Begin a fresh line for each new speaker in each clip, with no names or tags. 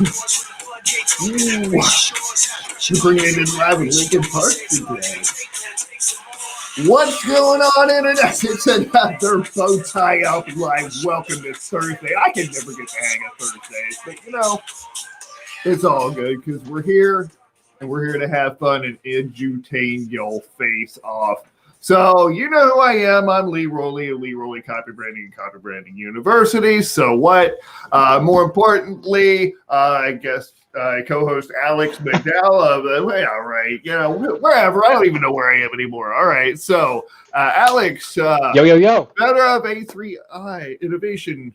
Ooh, super in live in Lincoln Park today. What's going on, Internet? It's another BowtieUP Live. Welcome to Thursday. I can never get the hang of Thursdays, but it's all good because we're here and we're here to have fun and edutain your face off. So, you know who I am. I'm Lee Rowley of Lee Rowley Copy Branding and Copy Branding University. So what? More importantly, I guess co-host Alex McDowell of wherever. I don't even know where I am anymore. All right. So, Alex.
Yo.
Better of A3 Innovation.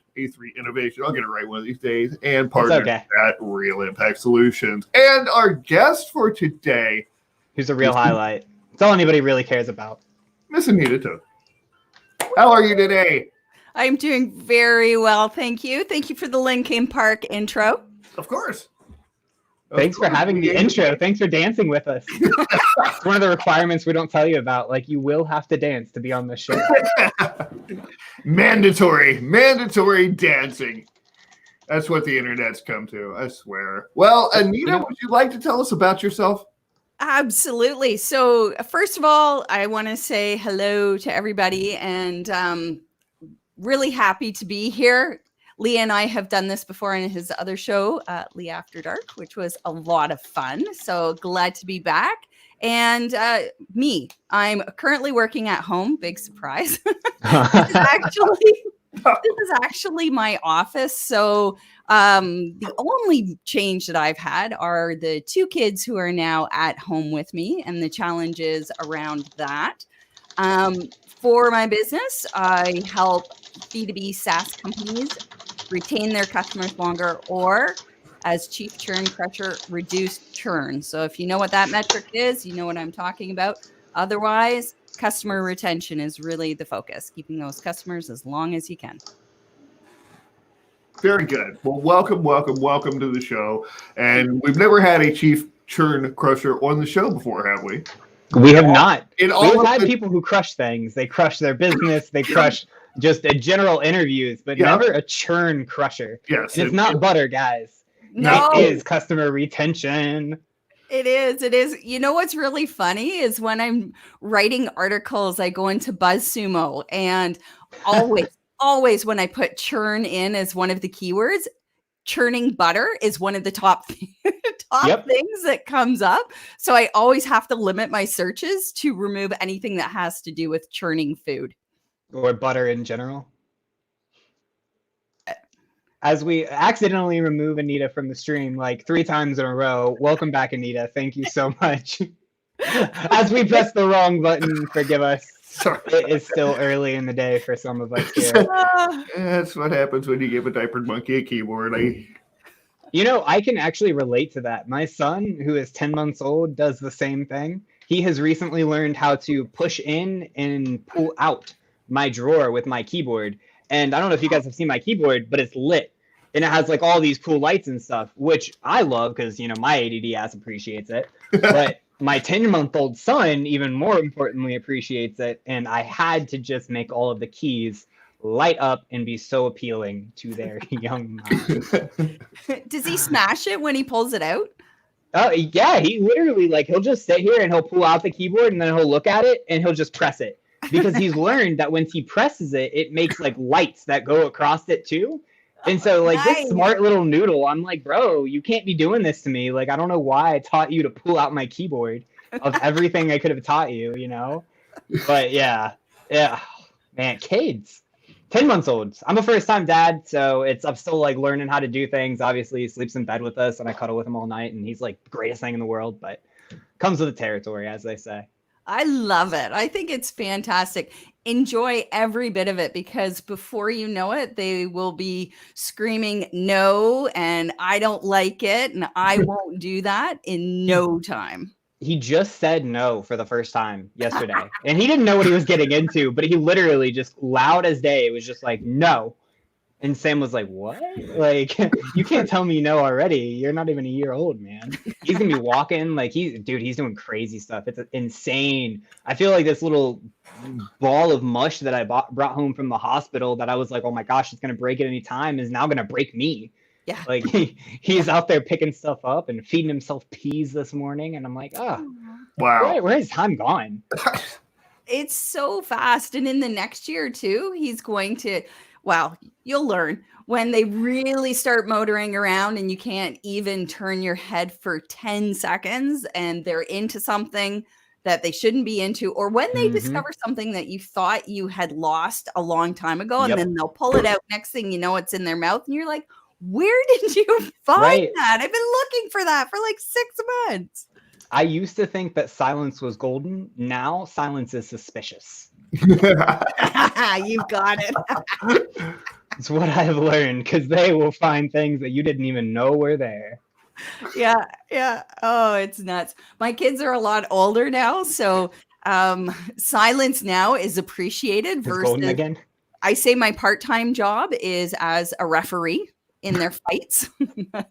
I'll get it right one of these days. And partner at Real Impact Solutions. And our guest for today.
Who's the real highlight? It's all anybody really cares about.
Miss Anita Toth. How are you today?
I'm doing very well, thank you. Thank you for the Lincoln Park intro.
Of course.
Thanks for having the intro. Thanks for dancing with us. It's one of the requirements we don't tell you about. Like, you will have to dance to be on the show.
Mandatory dancing. That's what the internet's come to, I swear. Well, Anita, would you like to tell us about yourself?
Absolutely. So first of all, I want to say hello to everybody and really happy to be here. Lee and I have done this before in his other show, Lee After Dark, which was a lot of fun. So glad to be back. And I'm currently working at home. Big surprise. This is actually my office. So the only change that I've had are the two kids who are now at home with me and the challenges around that. For my business, I help B2B SaaS companies retain their customers longer, or as chief churn crusher, reduce churn. So if you know what that metric is, you know what I'm talking about. Otherwise, customer retention is really the focus, keeping those customers as long as you can.
Very good. Well, welcome to the show. And we've never had a chief churn crusher on the show before, have we?
We have not. We've had people who crush things. They crush their business. They crush just general interviews, but never a churn crusher.
Yes.
And it's not butter, guys.
No.
It is customer retention.
It is. You know what's really funny is when I'm writing articles, I go into BuzzSumo, and always when I put churn in as one of the keywords, churning butter is one of the top things that comes up. So I always have to limit my searches to remove anything that has to do with churning food.
Or butter in general. As we accidentally remove Anita from the stream like 3 times in a row. Welcome back, Anita. Thank you so much. As we press the wrong button, forgive us.
Sorry.
It is still early in the day for some of us here.
That's what happens when you give a diapered monkey a keyboard.
I can actually relate to that. My son, who is 10 months old, does the same thing. He has recently learned how to push in and pull out my drawer with my keyboard. And I don't know if you guys have seen my keyboard, but it's lit. And it has like all these cool lights and stuff, which I love because, my ADD ass appreciates it. But my 10-month-old son, even more importantly, appreciates it. And I had to just make all of the keys light up and be so appealing to their young minds.
Does he smash it when he pulls it out?
Oh, yeah. He literally, he'll just sit here and he'll pull out the keyboard and then he'll look at it and he'll just press it. Because he's learned that once he presses it, it makes lights that go across it too. And so
nice.
This smart little noodle, I'm like, bro, you can't be doing this to me. I don't know why I taught you to pull out my keyboard of everything I could have taught you, But yeah, man, kids, 10 months old. I'm a first time dad, so I'm still learning how to do things. Obviously, he sleeps in bed with us and I cuddle with him all night and he's the greatest thing in the world, but comes with the territory, as they say.
I love it. I think it's fantastic. Enjoy every bit of it because before you know it, they will be screaming no, and I don't like it, and I won't do that in no time.
He just said no for the first time yesterday, and he didn't know what he was getting into, but he literally just loud as day was just no. And Sam was like, what? You can't tell me no already. You're not even a year old, man. He's going to be walking. He's doing crazy stuff. It's insane. I feel like this little ball of mush that I brought home from the hospital that I was like, oh my gosh, it's going to break at any time is now going to break me.
Yeah.
Like he's out there picking stuff up and feeding himself peas this morning, and I'm like, oh,
Wow.
where is time gone?
It's so fast. And in the next year too, he's going to, well, you'll learn when they really start motoring around and you can't even turn your head for 10 seconds and they're into something that they shouldn't be into, or when they discover something that you thought you had lost a long time ago, and then they'll pull it out. Next thing you know, it's in their mouth and you're like, where did you find that? I've been looking for that for like 6 months.
I used to think that silence was golden. Now silence is suspicious.
You've got it.
It's what I've learned, because they will find things that you didn't even know were there.
Yeah. Oh, it's nuts. My kids are a lot older now, so silence now is appreciated
It's golden again.
I say my part-time job is as a referee in their fights.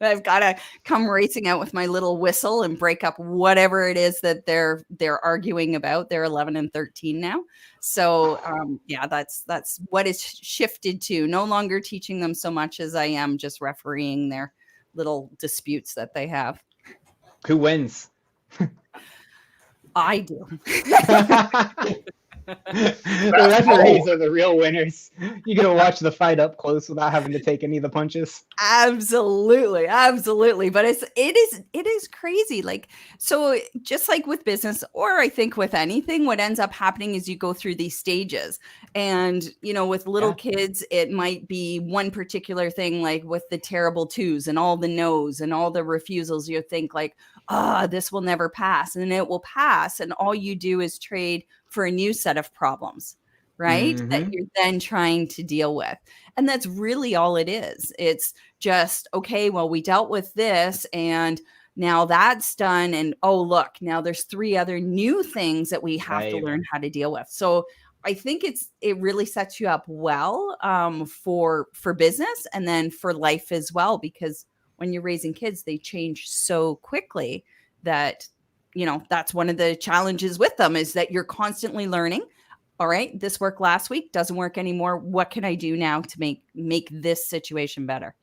I've got to come racing out with my little whistle and break up whatever it is that they're arguing about. They're 11 and 13 now. So yeah, that's what is shifted to. No longer teaching them so much as I am just refereeing their little disputes that they have.
Who wins?
I do.
The referees are the real winners. You get to watch the fight up close without having to take any of the punches.
Absolutely. But it is crazy. Like, so just like with business, or I think with anything, what ends up happening is you go through these stages. And, you know, with little kids, it might be one particular thing, like with the terrible twos and all the no's and all the refusals. You think like, this will never pass, and it will pass. And all you do is trade for a new set of problems, right? That you're then trying to deal with. And that's really all it is. It's just, okay, well, we dealt with this and now that's done. And oh, look, now there's 3 other new things that we have to learn how to deal with. So I think it really sets you up well for business and then for life as well, because when you're raising kids, they change so quickly that, you know, that's one of the challenges with them, is that you're constantly learning. All right, this worked last week, doesn't work anymore. What can I do now to make this situation better?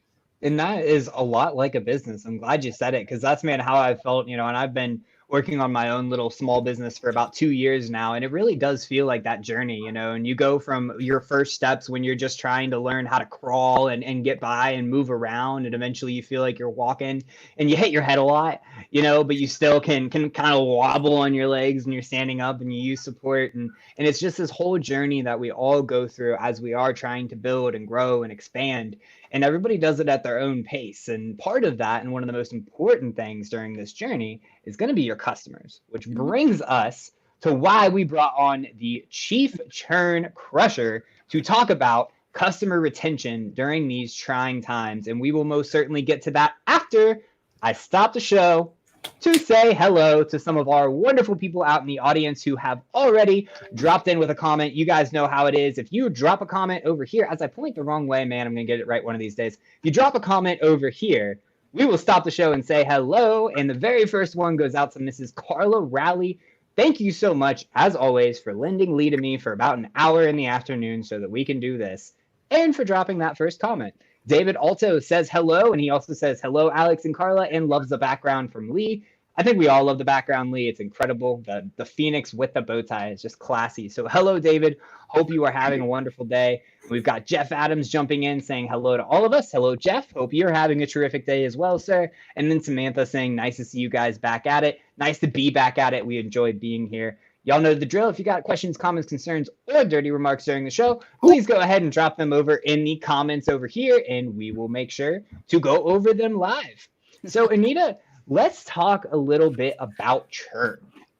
And that is a lot like a business. I'm glad you said it, because that's, man, how I felt, you know, and I've been working on my own little small business for about 2 years now. And it really does feel like that journey, you know, and you go from your first steps when you're just trying to learn how to crawl and get by and move around. And eventually you feel like you're walking and you hit your head a lot, you know, but you still can kind of wobble on your legs and you're standing up and you use support. And it's just this whole journey that we all go through as we are trying to build and grow and expand. And everybody does it at their own pace. And part of that, and one of the most important things during this journey, is going to be your customers, which brings us to why we brought on the Chief Churn Crusher to talk about customer retention during these trying times. And we will most certainly get to that after I stop the show to say hello to some of our wonderful people out in the audience who have already dropped in with a comment. You guys know how it is. If you drop a comment over here, as I point the wrong way, man, I'm going to get it right one of these days. If you drop a comment over here, we will stop the show and say hello. And the very first one goes out to Mrs. Carla Rowley. Thank you so much, as always, for lending Lee to me for about an hour in the afternoon so that we can do this, and for dropping that first comment. David Alto says hello, and he also says hello, Alex and Carla, and loves the background from Lee. I think we all love the background, Lee. It's incredible. The phoenix with the bow tie is just classy. So hello, David. Hope you are having a wonderful day. We've got Jeff Adams jumping in saying hello to all of us. Hello, Jeff. Hope you're having a terrific day as well, sir. And then Samantha saying nice to see you guys back at it. Nice to be back at it. We enjoyed being here. Y'all know the drill. If you got questions, comments, concerns, or dirty remarks during the show, please go ahead and drop them over in the comments over here, and we will make sure to go over them live. So, Anita, let's talk a little bit about churn.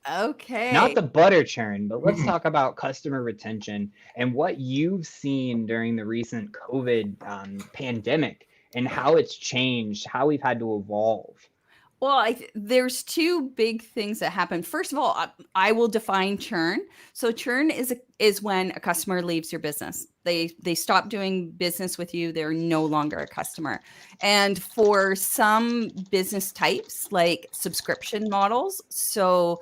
Okay.
Not the butter churn, but let's talk about customer retention and what you've seen during the recent COVID pandemic and how it's changed, how we've had to evolve.
Well, there's 2 big things that happen. First of all, I will define churn. So churn is when a customer leaves your business. They stop doing business with you. They're no longer a customer. And for some business types, like subscription models, so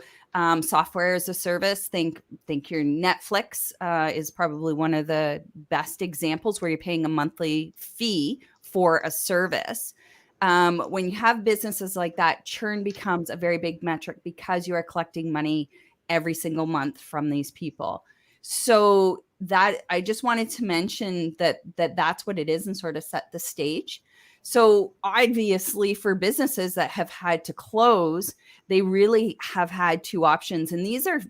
software as a service, think your Netflix is probably one of the best examples where you're paying a monthly fee for a service. When you have businesses like that, churn becomes a very big metric because you are collecting money every single month from these people. So that I just wanted to mention that's what it is and sort of set the stage. So obviously for businesses that have had to close, they really have had two options. And these are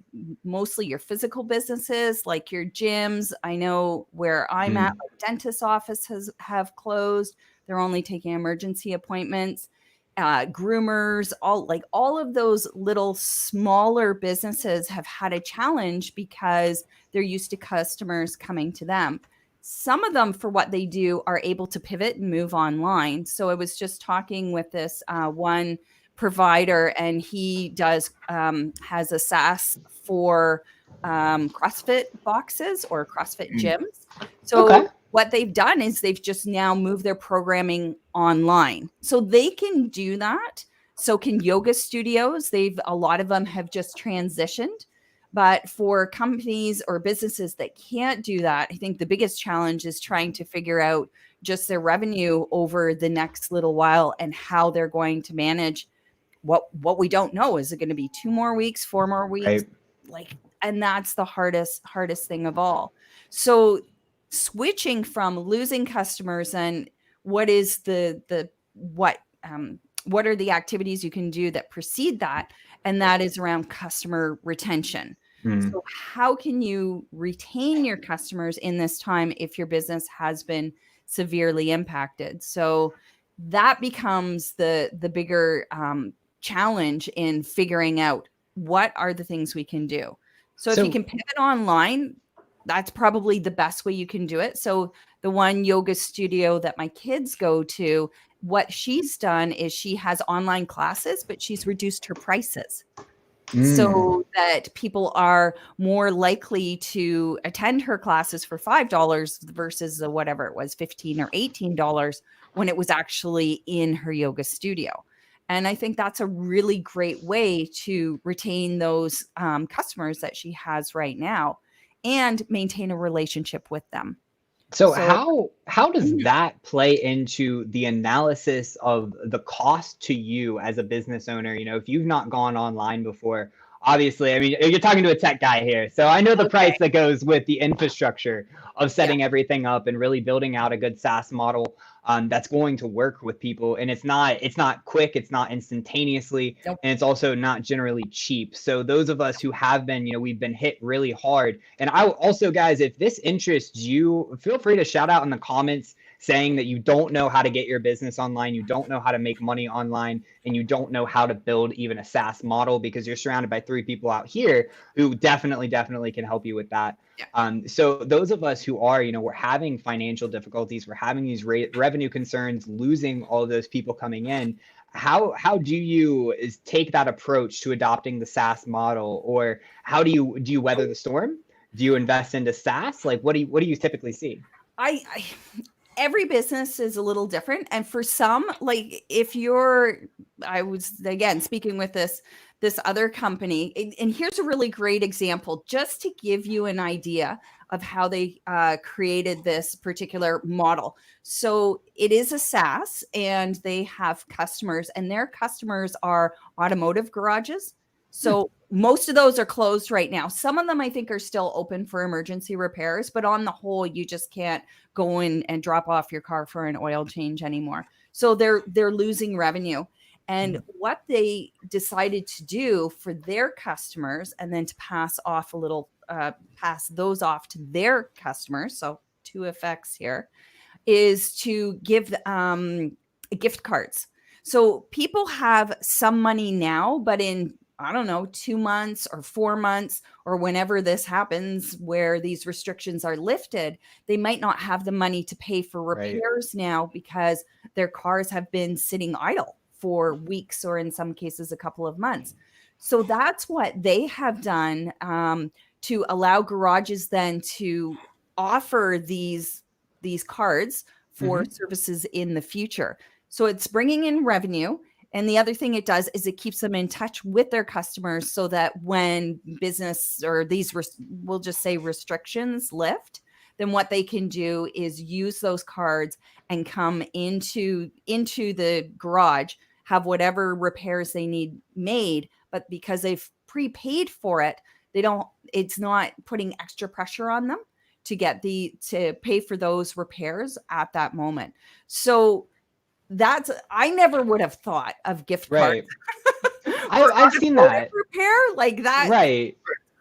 mostly your physical businesses, like your gyms. I know where I'm at, like dentist offices have closed. They're only taking emergency appointments. Groomers, all of those little smaller businesses have had a challenge because they're used to customers coming to them. Some of them, for what they do, are able to pivot and move online. So I was just talking with this one provider, and he does has a SaaS for CrossFit boxes or CrossFit gyms. So what they've done is they've just now moved their programming online. So they can do that. So can yoga studios. A lot of them have just transitioned. But for companies or businesses that can't do that, I think the biggest challenge is trying to figure out just their revenue over the next little while and how they're going to manage what we don't know. Is it going to be 2 more weeks, 4 more weeks? And that's the hardest thing of all. So switching from losing customers, and what is what are the activities you can do that precede that? And that is around customer retention. So how can you retain your customers in this time if your business has been severely impacted? So that becomes the bigger challenge in figuring out what are the things we can do. So if you can pivot online, that's probably the best way you can do it. So the one yoga studio that my kids go to, what she's done is she has online classes, but she's reduced her prices so that people are more likely to attend her classes for $5 versus whatever it was, $15 or $18 when it was actually in her yoga studio. And I think that's a really great way to retain those customers that she has right now and maintain a relationship with them.
So how does that play into the analysis of the cost to you as a business owner? You know, if you've not gone online before, obviously, I mean, you're talking to a tech guy here, so I know the price that goes with the infrastructure of setting everything up and really building out a good SaaS model that's going to work with people. And it's not quick, it's not instantaneously, and it's also not generally cheap. So those of us who have been, you know, we've been hit really hard. And I also, guys, if this interests you, feel free to shout out in the comments saying that you don't know how to get your business online, you don't know how to make money online, and you don't know how to build even a SaaS model, because you're surrounded by 3 people out here who definitely can help you with that. So those of us who are, you know, we're having financial difficulties, we're having these revenue concerns, losing all of those people coming in. How do you take that approach to adopting the SaaS model, or how do you weather the storm? Do you invest into SaaS? Like, what do you typically see?
Every business is a little different. And for some, like I was, again, speaking with this other company, and here's a really great example, just to give you an idea of how they created this particular model. So it is a SaaS, and they have customers, and their customers are automotive garages. So most of those are closed right now. Some of them I think are still open for emergency repairs, but on the whole, you just can't go in and drop off your car for an oil change anymore. So they're losing revenue. And what they decided to do for their customers, and then to pass those off to their customers, so 2 effects here, is to give gift cards. So people have some money now, but in, I don't know, 2 months or 4 months, or whenever this happens where these restrictions are lifted, they might not have the money to pay for repairs now because their cars have been sitting idle for weeks, or in some cases a couple of months. So that's what they have done to allow garages then to offer these cards for services in the future. So it's bringing in revenue. And the other thing it does is it keeps them in touch with their customers, so that when business or these, we'll just say restrictions lift, then what they can do is use those cards and come into the garage, have whatever repairs they need made. But because they've prepaid for it, it's not putting extra pressure on them to pay for those repairs at that moment. So I never would have thought of gift cards.
Right. I've seen that
repair like that.
Right.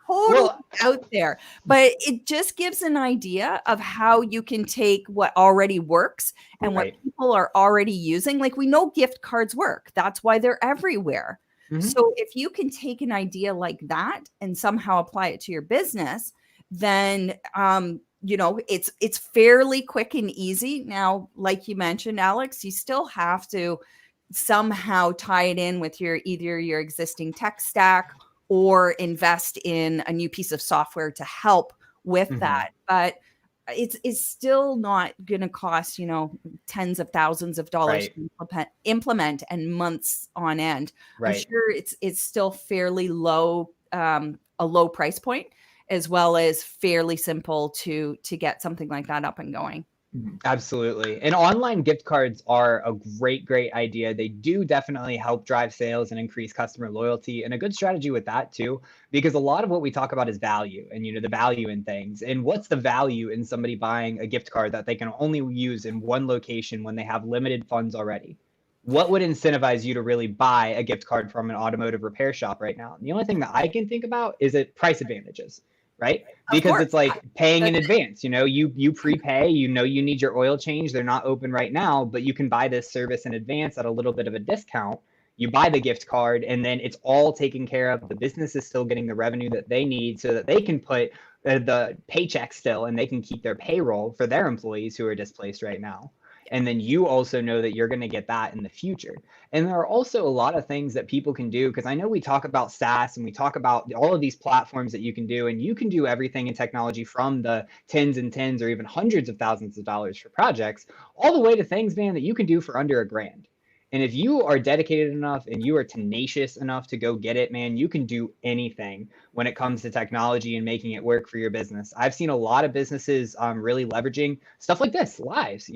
Totally out there. But it just gives an idea of how you can take what already works and what people are already using. Like, we know gift cards work. That's why they're everywhere. Mm-hmm. So if you can take an idea like that and somehow apply it to your business, then it's fairly quick and easy. Now, like you mentioned, Alex, you still have to somehow tie it in with either your existing tech stack or invest in a new piece of software to help with that. But it's still not going to cost, tens of thousands of dollars to implement and months on end. I'm sure it's still fairly low, a low price point, as well as fairly simple to get something like that up and going.
Absolutely. And online gift cards are a great idea. They do definitely help drive sales and increase customer loyalty, and a good strategy with that too, because a lot of what we talk about is value and, the value in things. And what's the value in somebody buying a gift card that they can only use in one location when they have limited funds already? What would incentivize you to really buy a gift card from an automotive repair shop right now? And the only thing that I can think about is price advantages. Right? Because it's like paying in advance, you prepay, you need your oil change. They're not open right now, but you can buy this service in advance at a little bit of a discount. You buy the gift card and then it's all taken care of. The business is still getting the revenue that they need so that they can put the paycheck still and they can keep their payroll for their employees who are displaced right now. And then you also know that you're going to get that in the future. And there are also a lot of things that people can do, because I know we talk about SaaS and we talk about all of these platforms that you can do, and you can do everything in technology from the tens or even hundreds of thousands of dollars for projects, all the way to things, man, that you can do for under $1,000. And if you are dedicated enough and you are tenacious enough to go get it, man, you can do anything when it comes to technology and making it work for your business. I've seen a lot of businesses really leveraging stuff like this, lives,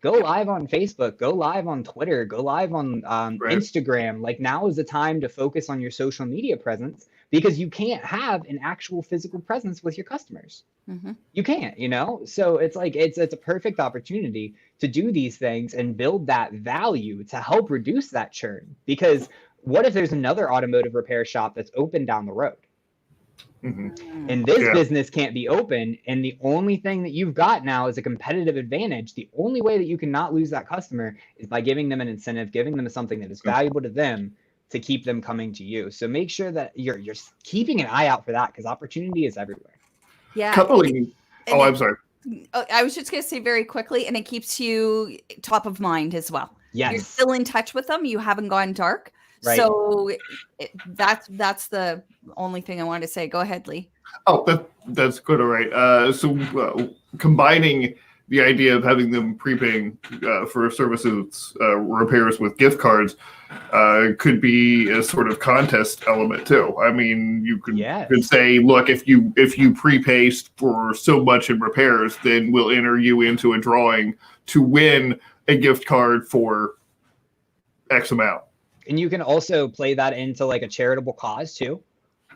Go live on Facebook, go live on Twitter, go live on Instagram. Like, now is the time to focus on your social media presence, because you can't have an actual physical presence with your customers. Mm-hmm. You can't, So it's like, it's a perfect opportunity to do these things and build that value to help reduce that churn. Because what if there's another automotive repair shop that's open down the road? Mm-hmm. And this business can't be open, and the only thing that you've got now is a competitive advantage. The only way that you can not lose that customer is by giving them an incentive, giving them something that is valuable to them to keep them coming to you. So make sure that you're keeping an eye out for that, because opportunity is everywhere.
Yeah.
I'm sorry.
I was just going to say very quickly, and it keeps you top of mind as well.
Yes.
You're still in touch with them. You haven't gone dark.
Right.
So that's the only thing I wanted to say. Go ahead, Lee.
Oh, that's good. All right. So combining the idea of having them prepaying for services, repairs with gift cards could be a sort of contest element too. I mean, you could say, look, if you prepay for so much in repairs, then we'll enter you into a drawing to win a gift card for X amount.
And you can also play that into like a charitable cause too.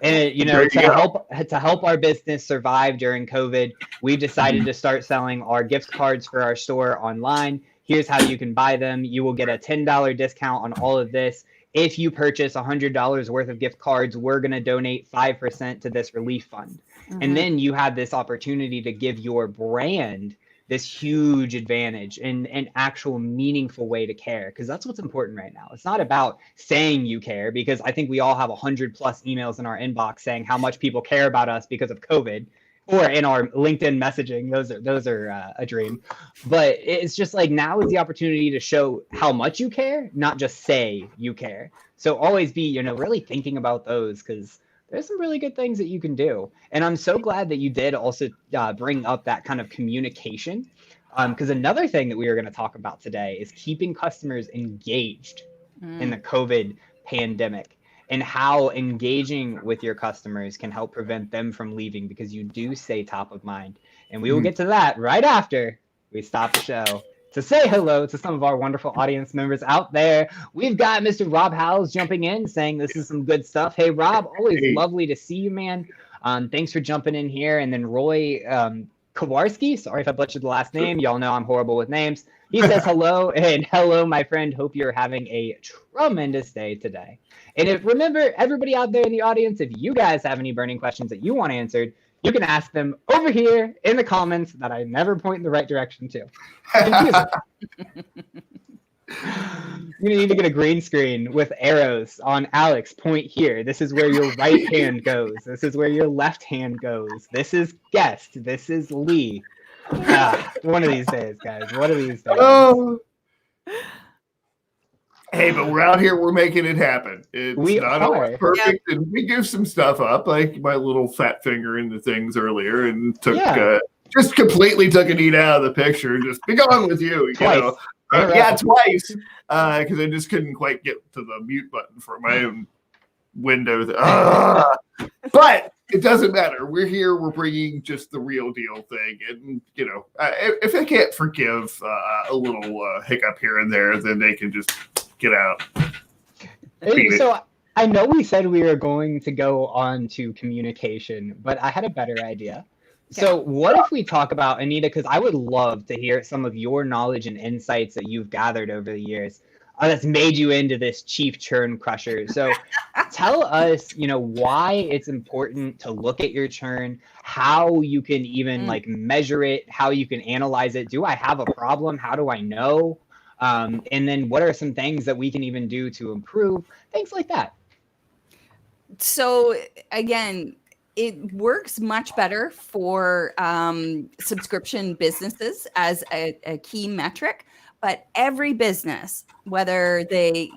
And to help our business survive during COVID, we've decided to start selling our gift cards for our store online. Here's how you can buy them. You will get a $10 discount on all of this. If you purchase $100 worth of gift cards, we're going to donate 5% to this relief fund. Mm-hmm. And then you have this opportunity to give your brand this huge advantage and an actual meaningful way to care, because that's what's important right now. It's not about saying you care, because I think we all have 100+ emails in our inbox saying how much people care about us because of COVID, or in our LinkedIn messaging. Those are a dream. But it's just like, now is the opportunity to show how much you care, not just say you care. So always be, really thinking about those, because there's some really good things that you can do. And I'm so glad that you did also bring up that kind of communication, because another thing that we are going to talk about today is keeping customers engaged in the COVID pandemic, and how engaging with your customers can help prevent them from leaving, because you do stay top of mind. And we will get to that right after we stop the show. To say hello to some of our wonderful audience members out there, we've got Mr. Rob Howells jumping in, saying this is some good stuff. Hey, Rob, always lovely to see you, man. Thanks for jumping in here. And then Roy Kowarski, sorry if I butchered the last name. Y'all know I'm horrible with names. He says hello, and hello, my friend. Hope you're having a tremendous day today. And remember, everybody out there in the audience, if you guys have any burning questions that you want answered, you can ask them over here in the comments that I never point in the right direction to. You're gonna need to get a green screen with arrows on Alex. Point here. This is where your right hand goes. This is where your left hand goes. This is guest. This is Lee. One of these days, guys. One of these days.
Oh. Hey, but we're out here. We're making it happen. It's not always perfect, and we give some stuff up, like my little fat finger in the things earlier, and just completely took Anita out of the picture. Just be gone with you,
twice.
Twice, because I just couldn't quite get to the mute button for my own window. But it doesn't matter. We're here. We're bringing just the real deal thing, and if they can't forgive a little hiccup here and there, then they can just get out.
So I know we said we were going to go on to communication, but I had a better idea. Okay. So what if we talk about, Anita, because I would love to hear some of your knowledge and insights that you've gathered over the years that's made you into this chief churn crusher. So tell us, why it's important to look at your churn, how you can even measure it, how you can analyze it. Do I have a problem? How do I know? And then what are some things that we can even do to improve? Things like that.
So again, it works much better for subscription businesses as a key metric, but every business, whether they,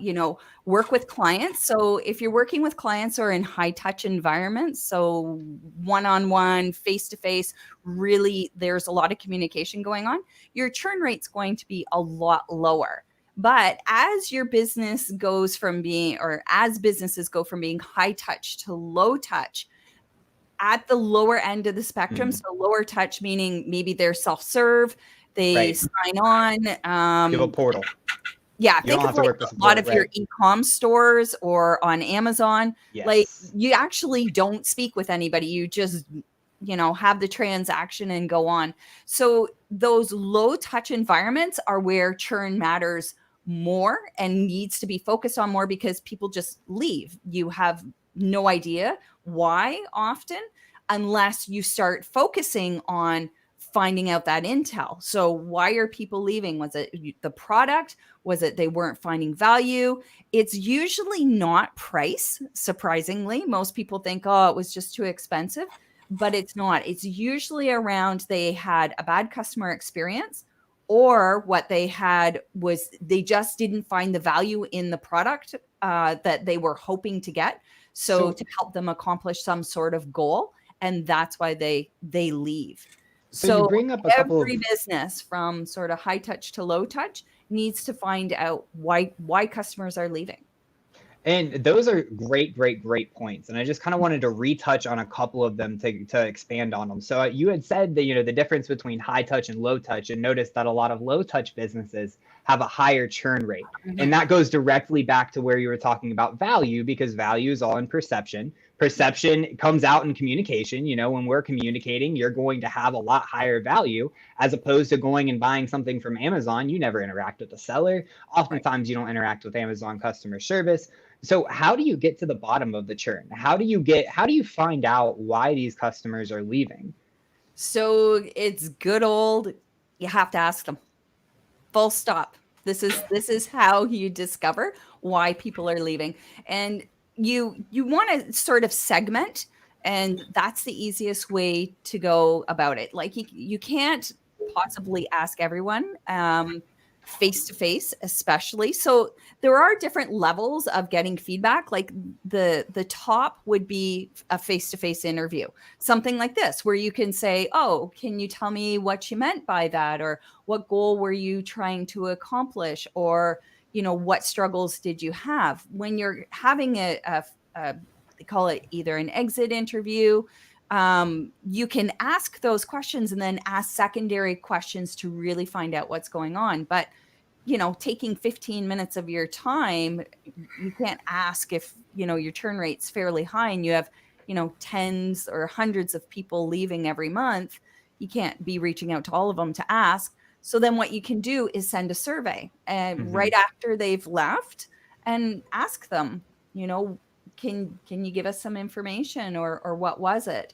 work with clients. So if you're working with clients or in high touch environments, so one-on-one, face-to-face, really there's a lot of communication going on, your churn rate's going to be a lot lower. But as your business goes from being, or as businesses go from being high touch to low touch, at the lower end of the spectrum, so lower touch meaning maybe they're self-serve, they sign on.
You have a portal.
Yeah, think of a lot of your e-com stores or on Amazon. Yes. Like you actually don't speak with anybody. You just, have the transaction and go on. So those low touch environments are where churn matters more and needs to be focused on more because people just leave. You have no idea why often unless you start focusing on finding out that intel. So why are people leaving? Was it the product? Was it they weren't finding value? It's usually not price, surprisingly. Most people think, oh, it was just too expensive, but it's not. It's usually around they had a bad customer experience, or what they had was they just didn't find the value in the product that they were hoping to get. So to help them accomplish some sort of goal. And that's why they leave. So
you bring up
every business from sort of high touch to low touch needs to find out why customers are leaving.
And those are great points. And I just kind of wanted to retouch on a couple of them to expand on them. So you had said that, the difference between high touch and low touch, and notice that a lot of low touch businesses have a higher churn rate. Mm-hmm. And that goes directly back to where you were talking about value, because value is all in perception. Perception comes out in communication. When we're communicating, you're going to have a lot higher value as opposed to going and buying something from Amazon. You never interact with the seller. Oftentimes you don't interact with Amazon customer service. So how do you get to the bottom of the churn? How do you find out why these customers are leaving?
So it's good old, you have to ask them. Full stop. This is how you discover why people are leaving. And you want to sort of segment, and that's the easiest way to go about it. Like you can't possibly ask everyone face to face, especially. So there are different levels of getting feedback. Like the top would be a face to face interview, something like this, where you can say, "Oh, can you tell me what you meant by that, or what goal were you trying to accomplish, or what struggles did you have?" When you're having a they call it either an exit interview, you can ask those questions and then ask secondary questions to really find out what's going on. But, taking 15 minutes of your time, you can't ask if, your churn rate's fairly high and you have, tens or hundreds of people leaving every month. You can't be reaching out to all of them to ask. So then what you can do is send a survey right after they've left and ask them, can you give us some information or what was it?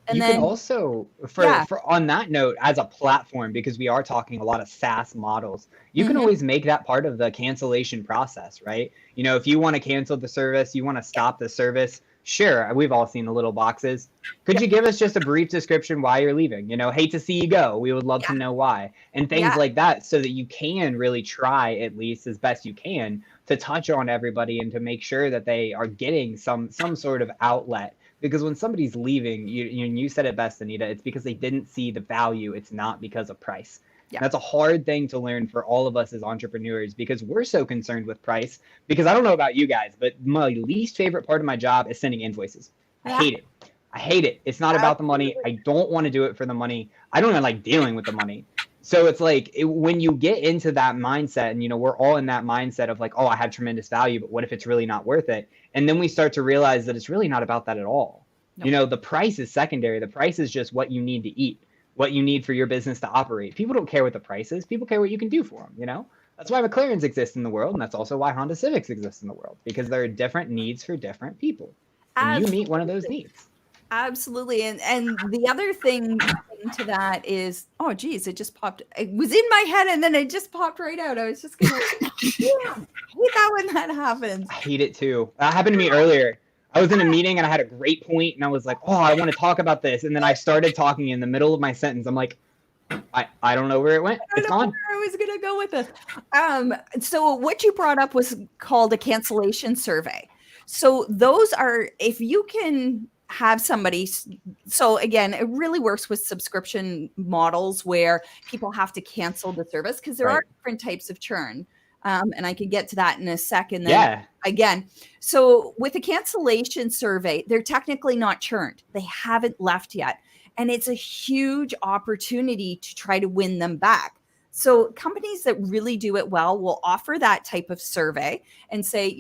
And
you
then
can also, for on that note, as a platform, because we are talking a lot of SaaS models, you can always make that part of the cancellation process, right? If you want to cancel the service, you want to stop the service, sure, we've all seen the little boxes. Could you give us just a brief description why you're leaving? Hate to see you go. We would love to know why. And things like that, so that you can really try, at least as best you can, to touch on everybody and to make sure that they are getting some sort of outlet. Because when somebody's leaving, you said it best, Anita, it's because they didn't see the value. It's not because of price. Yeah. That's a hard thing to learn for all of us as entrepreneurs, because we're so concerned with price. Because I don't know about you guys, but my least favorite part of my job is sending invoices. I hate it. I hate it. It's not about the money. I don't want to do it for the money. I don't even like dealing with the money. So it's like when you get into that mindset, and we're all in that mindset of like, oh, I have tremendous value, but what if it's really not worth it? And then we start to realize that it's really not about that at all. Nope. The price is secondary. The price is just what you need to eat, what you need for your business to operate. People don't care what the price is. People care what you can do for them. That's why McLarens exist in the world, and that's also why Honda Civics exist in the world, because there are different needs for different people. And you meet one of those needs.
Absolutely. And the other thing to that is, oh geez, it just popped. It was in my head and then it just popped right out. I was just gonna I hate that when that happens.
I hate it too. That happened to me earlier. I was in a meeting and I had a great point and I was like, oh, I want to talk about this. And then I started talking in the middle of my sentence. I'm like, I don't know where it went. It's gone.
I was gonna go with this. So what you brought up was called a cancellation survey. So those are, if you can have somebody, so again, it really works with subscription models where people have to cancel the service, because there are different types of churn. And I can get to that in a second. Then again, so with a cancellation survey, they're technically not churned. They haven't left yet. And it's a huge opportunity to try to win them back. So companies that really do it well will offer that type of survey and say,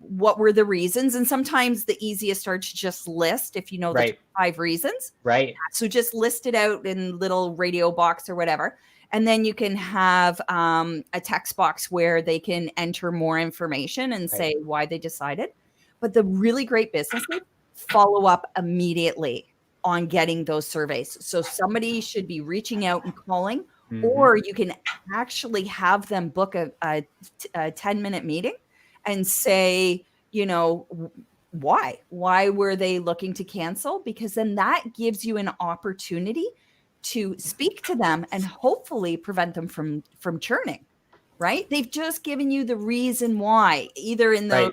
what were the reasons? And sometimes the easiest are to just list, if the 5 reasons.
Right.
So just list it out in little radio box or whatever. And then you can have a text box where they can enter more information and say why they decided. But the really great businesses follow up immediately on getting those surveys. So somebody should be reaching out and calling, or you can actually have them book a 10-minute meeting and say, why were they looking to cancel? Because then that gives you an opportunity to speak to them and hopefully prevent them from churning, right? They've just given you the reason why, either in the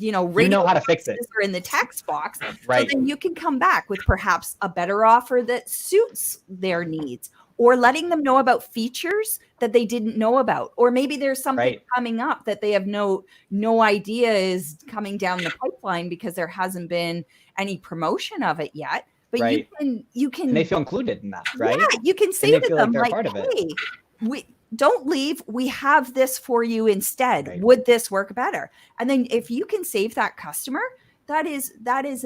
radio
how to fix it,
or in the text box. Right. So then you can come back with perhaps a better offer that suits their needs, or letting them know about features that they didn't know about, or maybe there's something coming up that they have no idea is coming down the pipeline because there hasn't been any promotion of it yet. But you can.
And they feel included in that, right?
Yeah, you can say to them like, hey, don't leave. We have this for you instead. Right. Would this work better? And then if you can save that customer, that is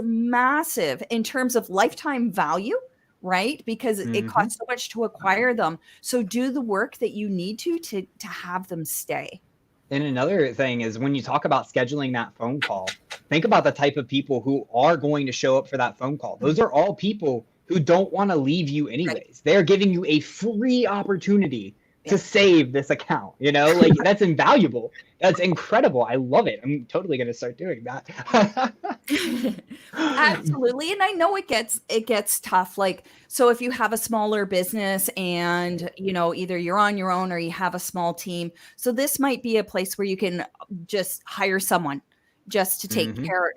massive in terms of lifetime value, right? Because it costs so much to acquire them. So do the work that you need to have them stay.
And another thing is, when you talk about scheduling that phone call, think about the type of people who are going to show up for that phone call. Those are all people who don't want to leave you anyways. Right. They're giving you a free opportunity to save this account. That's invaluable. That's incredible. I love it. I'm totally going to start doing that.
Absolutely. And I know it gets tough. So if you have a smaller business and, either you're on your own or you have a small team. So this might be a place where you can just hire someone just to take care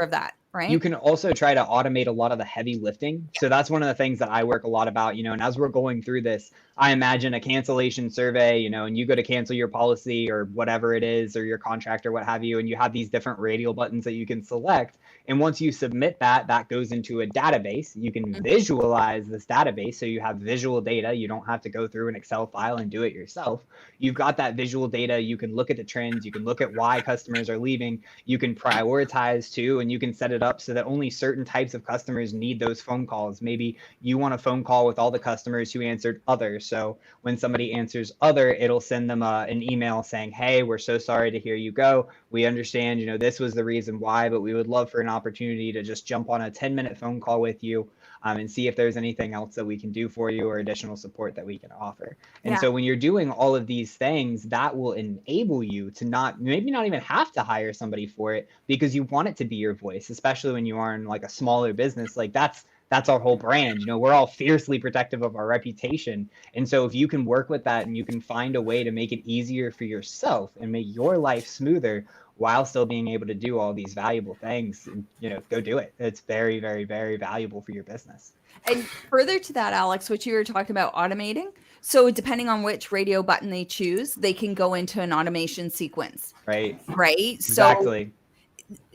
of that. Right.
You can also try to automate a lot of the heavy lifting. So that's one of the things that I work a lot about, and as we're going through this, I imagine a cancellation survey, you know, and you go to cancel your policy or whatever it is, or your contract or what have you, and you have these different radial buttons that you can select. And once you submit that, that goes into a database. You can visualize this database, so you have visual data. You don't have to go through an Excel file and do it yourself. You've got that visual data. You can look at the trends. You can look at why customers are leaving. You can prioritize too, and you can set it up so that only certain types of customers need those phone calls. Maybe you want a phone call with all the customers who answered other. So when somebody answers other, it'll send them an email saying, hey, we're so sorry to hear you go. We understand, you know, this was the reason why, but we would love for an opportunity to just jump on a 10-minute phone call with you and see if there's anything else that we can do for you or additional support that we can offer. And so when you're doing all of these things, that will enable you to maybe not even have to hire somebody for it, because you want it to be your voice, especially when you are in like a smaller business. Like that's our whole brand. You know, we're all fiercely protective of our reputation. And so if you can work with that and you can find a way to make it easier for yourself and make your life smoother while still being able to do all these valuable things, you know, go do it. It's very, very, very valuable for your business.
And further to that, Alex, what you were talking about automating. So depending on which radio button they choose, they can go into an automation sequence.
Right.
Exactly.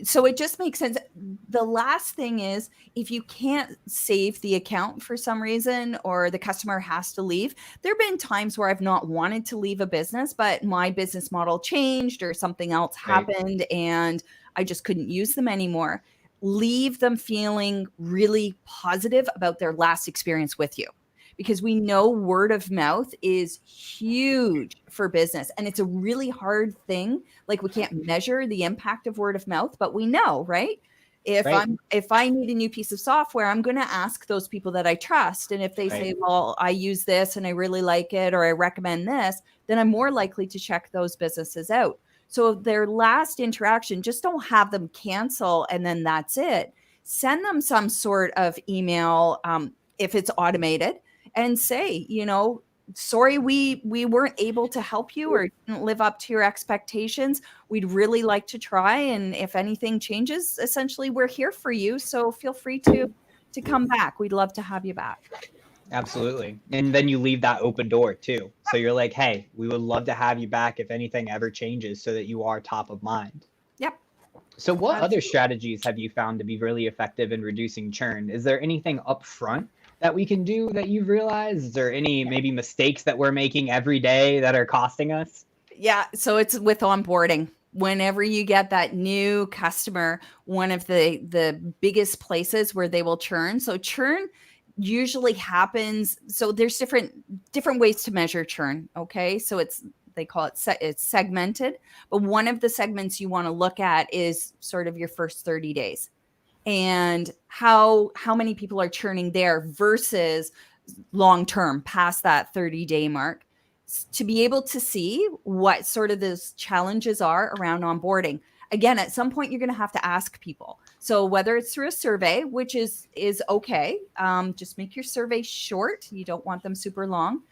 So it just makes sense. The last thing is, if you can't save the account for some reason, or the customer has to leave, there have been times where I've not wanted to leave a business, but my business model changed or something else happened and I just couldn't use them anymore. Leave them feeling really positive about their last experience with you, because we know word of mouth is huge for business, and it's a really hard thing. Like, we can't measure the impact of word of mouth, but we know, right? If I need a new piece of software, I'm going to ask those people that I trust. And if they say, well, I use this and I really like it, or I recommend this, then I'm more likely to check those businesses out. So their last interaction, just don't have them cancel and then that's it. Send them some sort of email, if it's automated, and say, you know, sorry, we weren't able to help you or didn't live up to your expectations. We'd really like to try. And if anything changes, essentially, we're here for you. So feel free to come back. We'd love to have you back.
Absolutely. And then you leave that open door too. So you're like, hey, we would love to have you back if anything ever changes, so that you are top of mind.
Yep.
So what other strategies have you found to be really effective in reducing churn? Is there anything up front that we can do that you've realized? Is there any maybe mistakes that we're making every day that are costing us?
Yeah. So it's with onboarding. Whenever you get that new customer, one of the biggest places where they will churn. So churn usually happens. So there's different ways to measure churn. Okay. So they call it it's segmented, but one of the segments you want to look at is sort of your first 30 days and how many people are churning there versus long term past that 30-day mark, to be able to see what sort of those challenges are around onboarding. Again, at some point, you're going to have to ask people. So whether it's through a survey, which is okay, just make your survey short. You don't want them super long.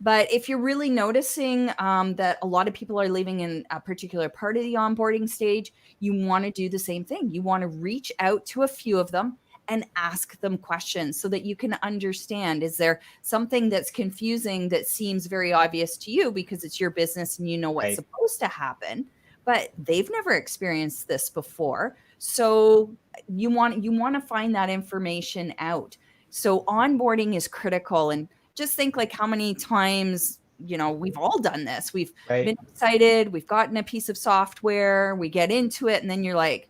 But if you're really noticing that a lot of people are leaving in a particular part of the onboarding stage, you want to do the same thing. You want to reach out to a few of them and ask them questions so that you can understand, is there something that's confusing that seems very obvious to you because it's your business and you know what's supposed to happen, but they've never experienced this before. So you want to find that information out. So onboarding is critical. And just think like how many times, you know, we've all done this. We've been excited. We've gotten a piece of software. We get into it. And then you're like,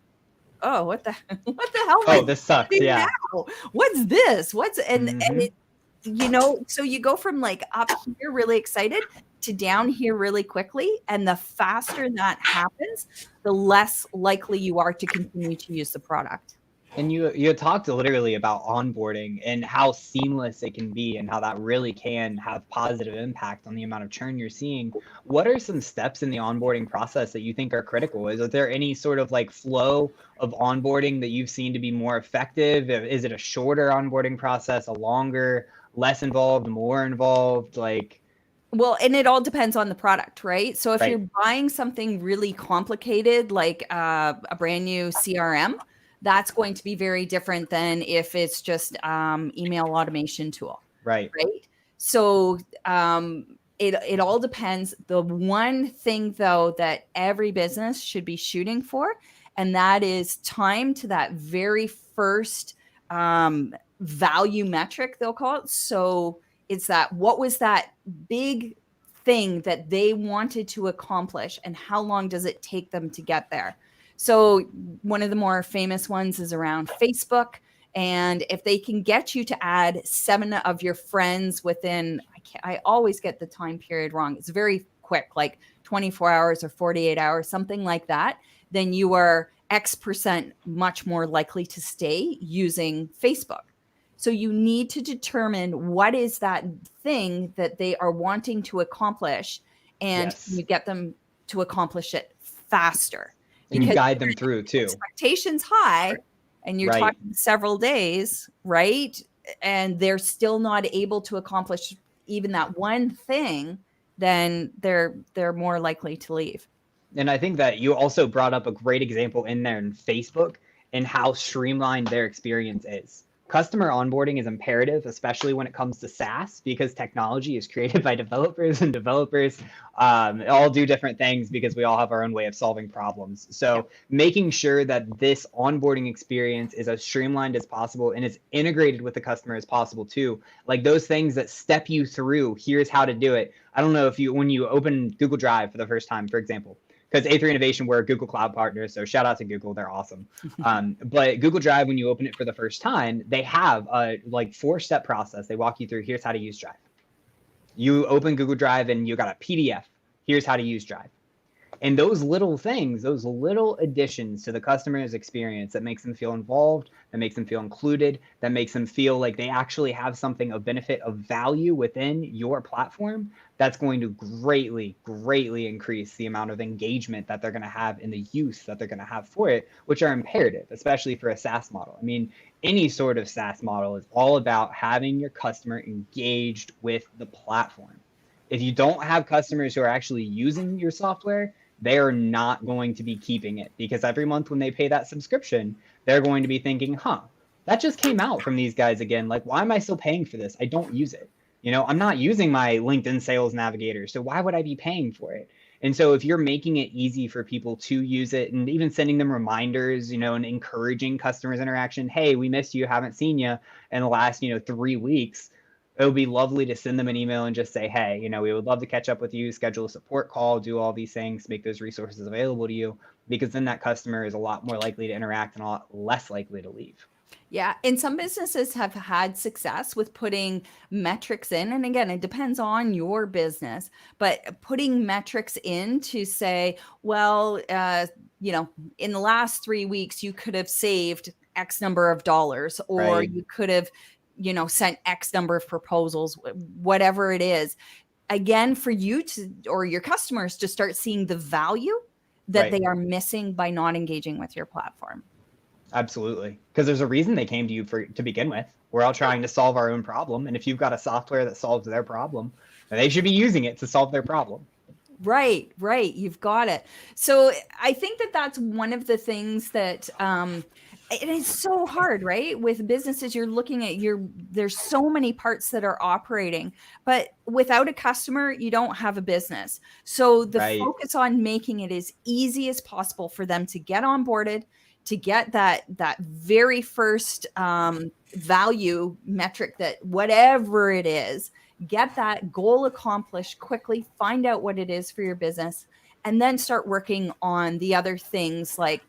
oh, what the hell?
Oh, this sucks. Yeah.
Now? What's this? And it, you know, so you go from like up here really excited to down here really quickly. And the faster that happens, the less likely you are to continue to use the product.
And you talked literally about onboarding and how seamless it can be and how that really can have positive impact on the amount of churn you're seeing. What are some steps in the onboarding process that you think are critical? Is there any sort of like flow of onboarding that you've seen to be more effective? Is it a shorter onboarding process, a longer, less involved, more involved?
Well, and it all depends on the product, right? So if you're buying something really complicated, like a brand new CRM, that's going to be very different than if it's just email automation tool.
Right.
So it all depends. The one thing though that every business should be shooting for, and that is time to that very first value metric, they'll call it. So it's that, what was that big thing that they wanted to accomplish, and how long does it take them to get there? So one of the more famous ones is around Facebook. And if they can get you to add 7 of your friends within, I always get the time period wrong. It's very quick, like 24 hours or 48 hours, something like that. Then you are X% much more likely to stay using Facebook. So you need to determine what is that thing that they are wanting to accomplish, and you get them to accomplish it faster.
And you guide them through too.
Expectations high, and you're talking several days, right? And they're still not able to accomplish even that one thing, then they're more likely to leave.
And I think that you also brought up a great example in there in Facebook and how streamlined their experience is. Customer onboarding is imperative, especially when it comes to SaaS, because technology is created by developers, and developers all do different things because we all have our own way of solving problems. So making sure that this onboarding experience is as streamlined as possible and as integrated with the customer as possible too. Like those things that step you through, here's how to do it. I don't know if when you open Google Drive for the first time, for example, because A3 Innovation, we're a Google Cloud partner, so shout out to Google, they're awesome. But Google Drive, when you open it for the first time, they have a 4-step process. They walk you through, here's how to use Drive. You open Google Drive and you got a PDF, here's how to use Drive. And those little things, those little additions to the customer's experience that makes them feel involved, that makes them feel included, that makes them feel like they actually have something of benefit, of value within your platform, that's going to greatly, greatly increase the amount of engagement that they're going to have in the use that they're going to have for it, which are imperative, especially for a SaaS model. I mean, any sort of SaaS model is all about having your customer engaged with the platform. If you don't have customers who are actually using your software, they are not going to be keeping it, because every month when they pay that subscription, they're going to be thinking, that just came out from these guys again. Like, why am I still paying for this? I don't use it. I'm not using my LinkedIn Sales Navigator, so why would I be paying for it? And so if you're making it easy for people to use it, and even sending them reminders, and encouraging customers interaction, hey, we missed you, haven't seen you in the last, 3 weeks. It would be lovely to send them an email and just say, hey, we would love to catch up with you, schedule a support call, do all these things, make those resources available to you, because then that customer is a lot more likely to interact and a lot less likely to leave.
Yeah. And some businesses have had success with putting metrics in. And again, it depends on your business, but putting metrics in to say, well, in the last 3 weeks, you could have saved X number of dollars, or you could have sent X number of proposals, whatever it is. Again, for you to, or your customers to start seeing the value that they are missing by not engaging with your platform.
Absolutely. Because there's a reason they came to you to begin with. We're all trying to solve our own problem. And if you've got a software that solves their problem, they should be using it to solve their problem.
Right. You've got it. So I think that that's one of the things that it is so hard, right? With businesses, you're looking at there's so many parts that are operating, but without a customer, you don't have a business. So the focus on making it as easy as possible for them to get onboarded, to get that very first value metric, that whatever it is, get that goal accomplished quickly, find out what it is for your business, and then start working on the other things, like,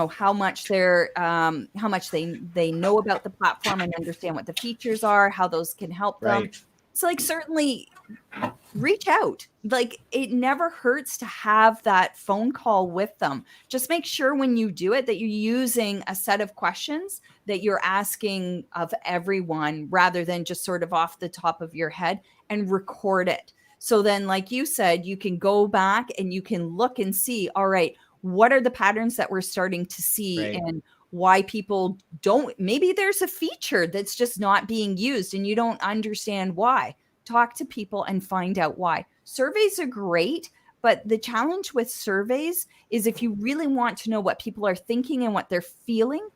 how much they know about the platform and understand what the features are, how those can help them. So certainly reach out. It never hurts to have that phone call with them. Just make sure when you do it that you're using a set of questions that you're asking of everyone, rather than just sort of off the top of your head, and record it. So then, like you said, you can go back and you can look and see, all right, what are the patterns that we're starting to see, and why people don't, maybe there's a feature that's just not being used and you don't understand why. Talk to people and find out why. Surveys are great, but the challenge with surveys is, if you really want to know what people are thinking and what they're feeling,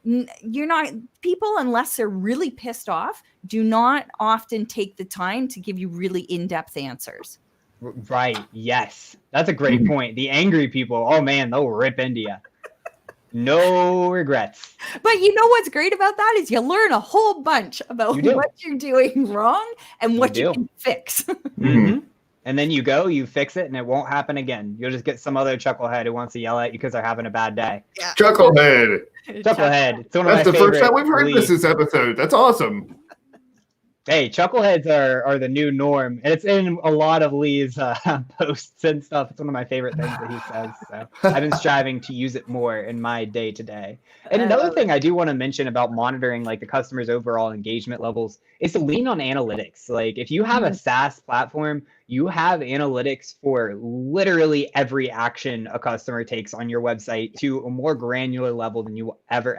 you're not, people, unless they're really pissed off, do not often take the time to give you really in-depth answers.
Right. Yes. That's a great point. The angry people, oh man, they'll rip into you. No regrets.
But you know what's great about that is you learn a whole bunch about
You do.
what you're doing wrong and what you
do.
can fix.
Mm-hmm. And then you go, you fix it, and it won't happen again. You'll just get some other chucklehead who wants to yell at you because they're having a bad day.
Yeah. Chucklehead.
Chucklehead. It's one of
That's
my
the first time
favorite
we've heard this episode. That's awesome.
Hey, chuckleheads are the new norm, and it's in a lot of Lee's posts and stuff. It's one of my favorite things that he says. So I've been striving to use it more in my day to day. And another thing I do want to mention about monitoring like the customer's overall engagement levels is to lean on analytics. Like if you have a SaaS platform, you have analytics for literally every action a customer takes on your website to a more granular level than you will ever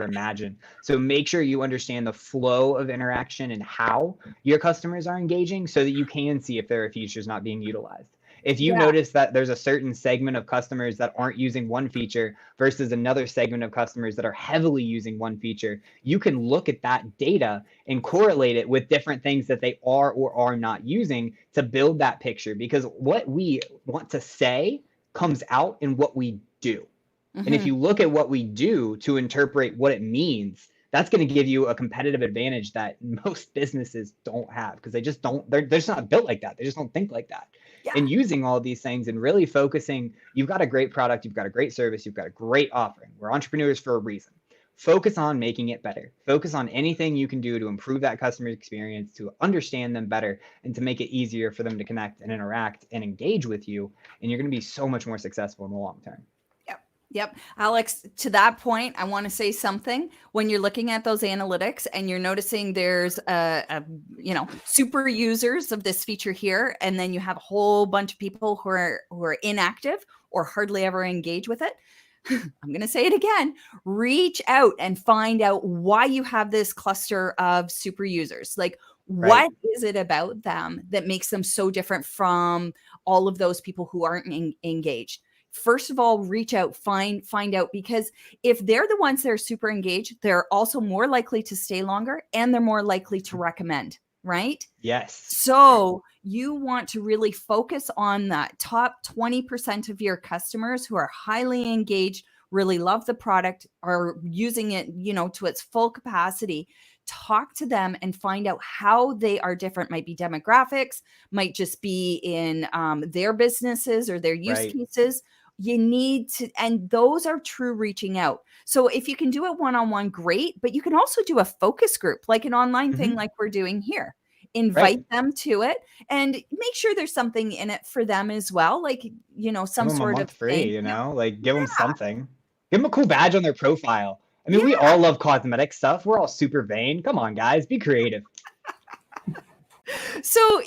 imagine. So make sure you understand the flow of interaction and how your customers are engaging so that you can see if there are features not being utilized. If you notice that there's a certain segment of customers that aren't using one feature versus another segment of customers that are heavily using one feature, you can look at that data and correlate it with different things that they are or are not using to build that picture. Because what we want to say comes out in what we do. And if you look at what we do to interpret what it means, that's going to give you a competitive advantage that most businesses don't have because they just don't, they're just not built like that. They just don't think like that. Yeah. And using all these things and really focusing, you've got a great product, you've got a great service, you've got a great offering. We're entrepreneurs for a reason. Focus on making it better. Focus on anything you can do to improve that customer experience, to understand them better, and to make it easier for them to connect and interact and engage with you. And you're going to be so much more successful in the long term.
Yep. Alex, to that point, I want to say something. When you're looking at those analytics and you're noticing there's super users of this feature here, and then you have a whole bunch of people who are inactive or hardly ever engage with it. I'm going to say it again. Reach out and find out why you have this cluster of super users. Like, what is it about them that makes them so different from all of those people who aren't engaged? First of all, reach out, find out, because if they're the ones that are super engaged, they're also more likely to stay longer and they're more likely to recommend, right?
Yes.
So you want to really focus on that top 20% of your customers who are highly engaged, really love the product, are using it, to its full capacity. Talk to them and find out how they are different. Might be demographics, might just be in their businesses or their use cases. You need to, and those are true reaching out. So if you can do it one-on-one, great, but you can also do a focus group, like an online thing like we're doing here. Invite them to it and make sure there's something in it for them as well. Like, some sort of
free, thing. Like give them something. Give them a cool badge on their profile. I mean, we all love cosmetic stuff. We're all super vain. Come on, guys, be creative.
So,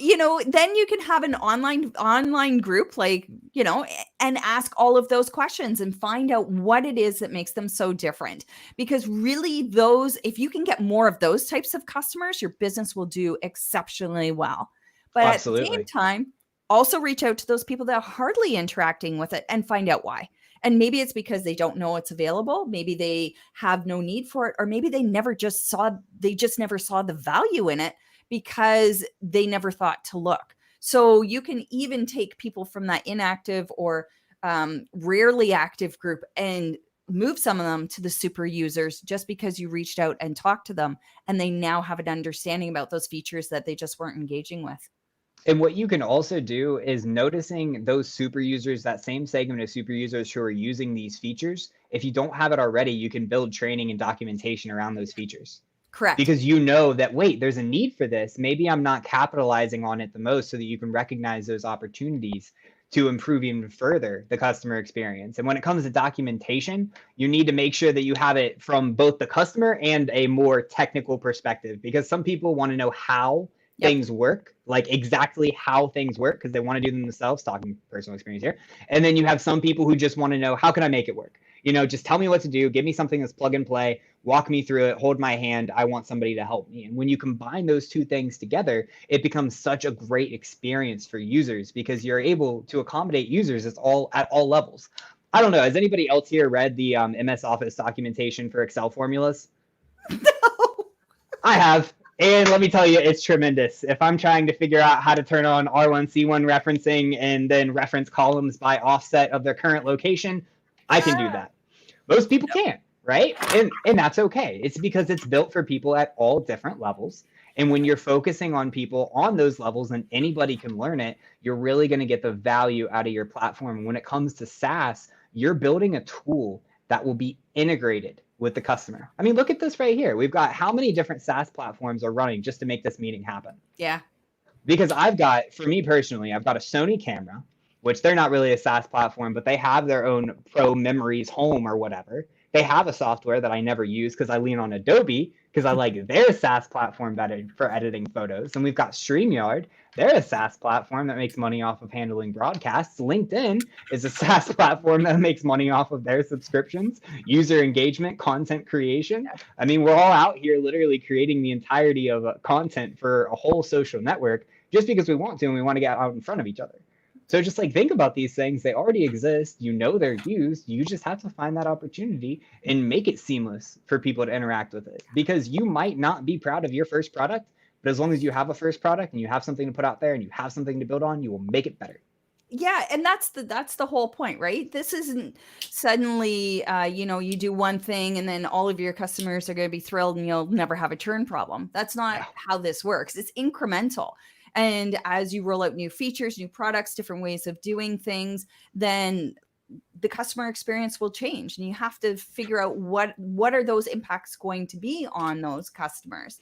then you can have an online group, and ask all of those questions and find out what it is that makes them so different. Because really if you can get more of those types of customers, your business will do exceptionally well. But at the same time, also reach out to those people that are hardly interacting with it and find out why. And maybe it's because they don't know it's available. Maybe they have no need for it, or maybe they just never saw the value in it because they never thought to look. So you can even take people from that inactive or rarely active group and move some of them to the super users just because you reached out and talked to them and they now have an understanding about those features that they just weren't engaging with.
And what you can also do is noticing those super users, that same segment of super users who are using these features. If you don't have it already, you can build training and documentation around those features.
Correct.
Because that, wait, there's a need for this. Maybe I'm not capitalizing on it the most, so that you can recognize those opportunities to improve even further the customer experience. And when it comes to documentation, you need to make sure that you have it from both the customer and a more technical perspective, because some people want to know how things work, like exactly how things work, because they want to do them themselves, talking personal experience here. And then you have some people who just want to know, how can I make it work? Just tell me what to do. Give me something that's plug and play. Walk me through it. Hold my hand. I want somebody to help me. And when you combine those two things together, it becomes such a great experience for users, because you're able to accommodate users at all levels. I don't know. Has anybody else here read the MS Office documentation for Excel formulas?
No.
I have. And let me tell you, it's tremendous. If I'm trying to figure out how to turn on R1C1 referencing and then reference columns by offset of their current location, I can do that. Most people can't, right? And that's okay. It's because it's built for people at all different levels. And when you're focusing on people on those levels and anybody can learn it, you're really going to get the value out of your platform. And when it comes to SaaS, you're building a tool that will be integrated with the customer. I mean, look at this right here. We've got how many different SaaS platforms are running just to make this meeting happen.
Yeah.
Because for me personally, I've got a Sony camera, which they're not really a SaaS platform, but they have their own Pro Memories Home or whatever. They have a software that I never use because I lean on Adobe because I like their SaaS platform better for editing photos. And we've got StreamYard. They're a SaaS platform that makes money off of handling broadcasts. LinkedIn is a SaaS platform that makes money off of their subscriptions, user engagement, content creation. I mean, we're all out here literally creating the entirety of content for a whole social network just because we want to and we want to get out in front of each other. So just like think about these things. They already exist. You know they're used. You just have to find that opportunity and make it seamless for people to interact with it. Because you might not be proud of your first product, but as long as you have a first product and you have something to put out there and you have something to build on, you will make it better.
Yeah, and that's the whole point, right? This isn't suddenly you do one thing and then all of your customers are going to be thrilled and you'll never have a churn problem. That's not how this works. It's incremental. And as you roll out new features, new products, different ways of doing things, then the customer experience will change. And you have to figure out what are those impacts going to be on those customers.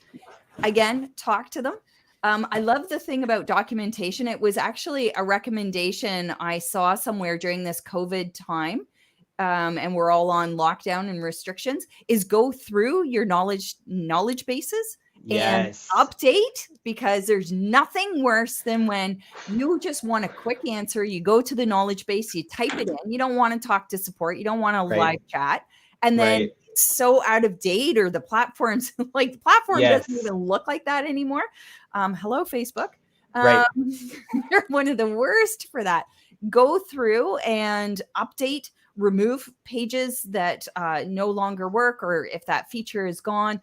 Again, talk to them. I love the thing about documentation. It was actually a recommendation I saw somewhere during this COVID time. And we're all on lockdown and restrictions, is go through your knowledge bases.
Yes.
And update, because there's nothing worse than when you just want a quick answer. You go to the knowledge base, you type it in. You don't want to talk to support. You don't want to live chat. And then it's so out of date, or the platforms, like the platform doesn't even look like that anymore. Hello, Facebook. They're one of the worst for that. Go through and update, remove pages that no longer work, or if that feature is gone.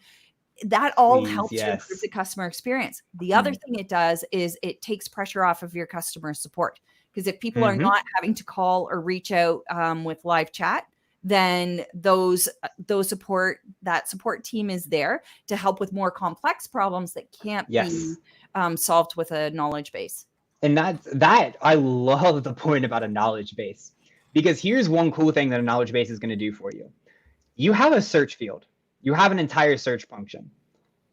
That all helps to improve the customer experience. The other thing it does is it takes pressure off of your customer support, because if people are not having to call or reach out with live chat, then that support team is there to help with more complex problems that can't be solved with a knowledge base.
And that I love the point about a knowledge base, because here's one cool thing that a knowledge base is going to do for you. You have a search field. You have an entire search function.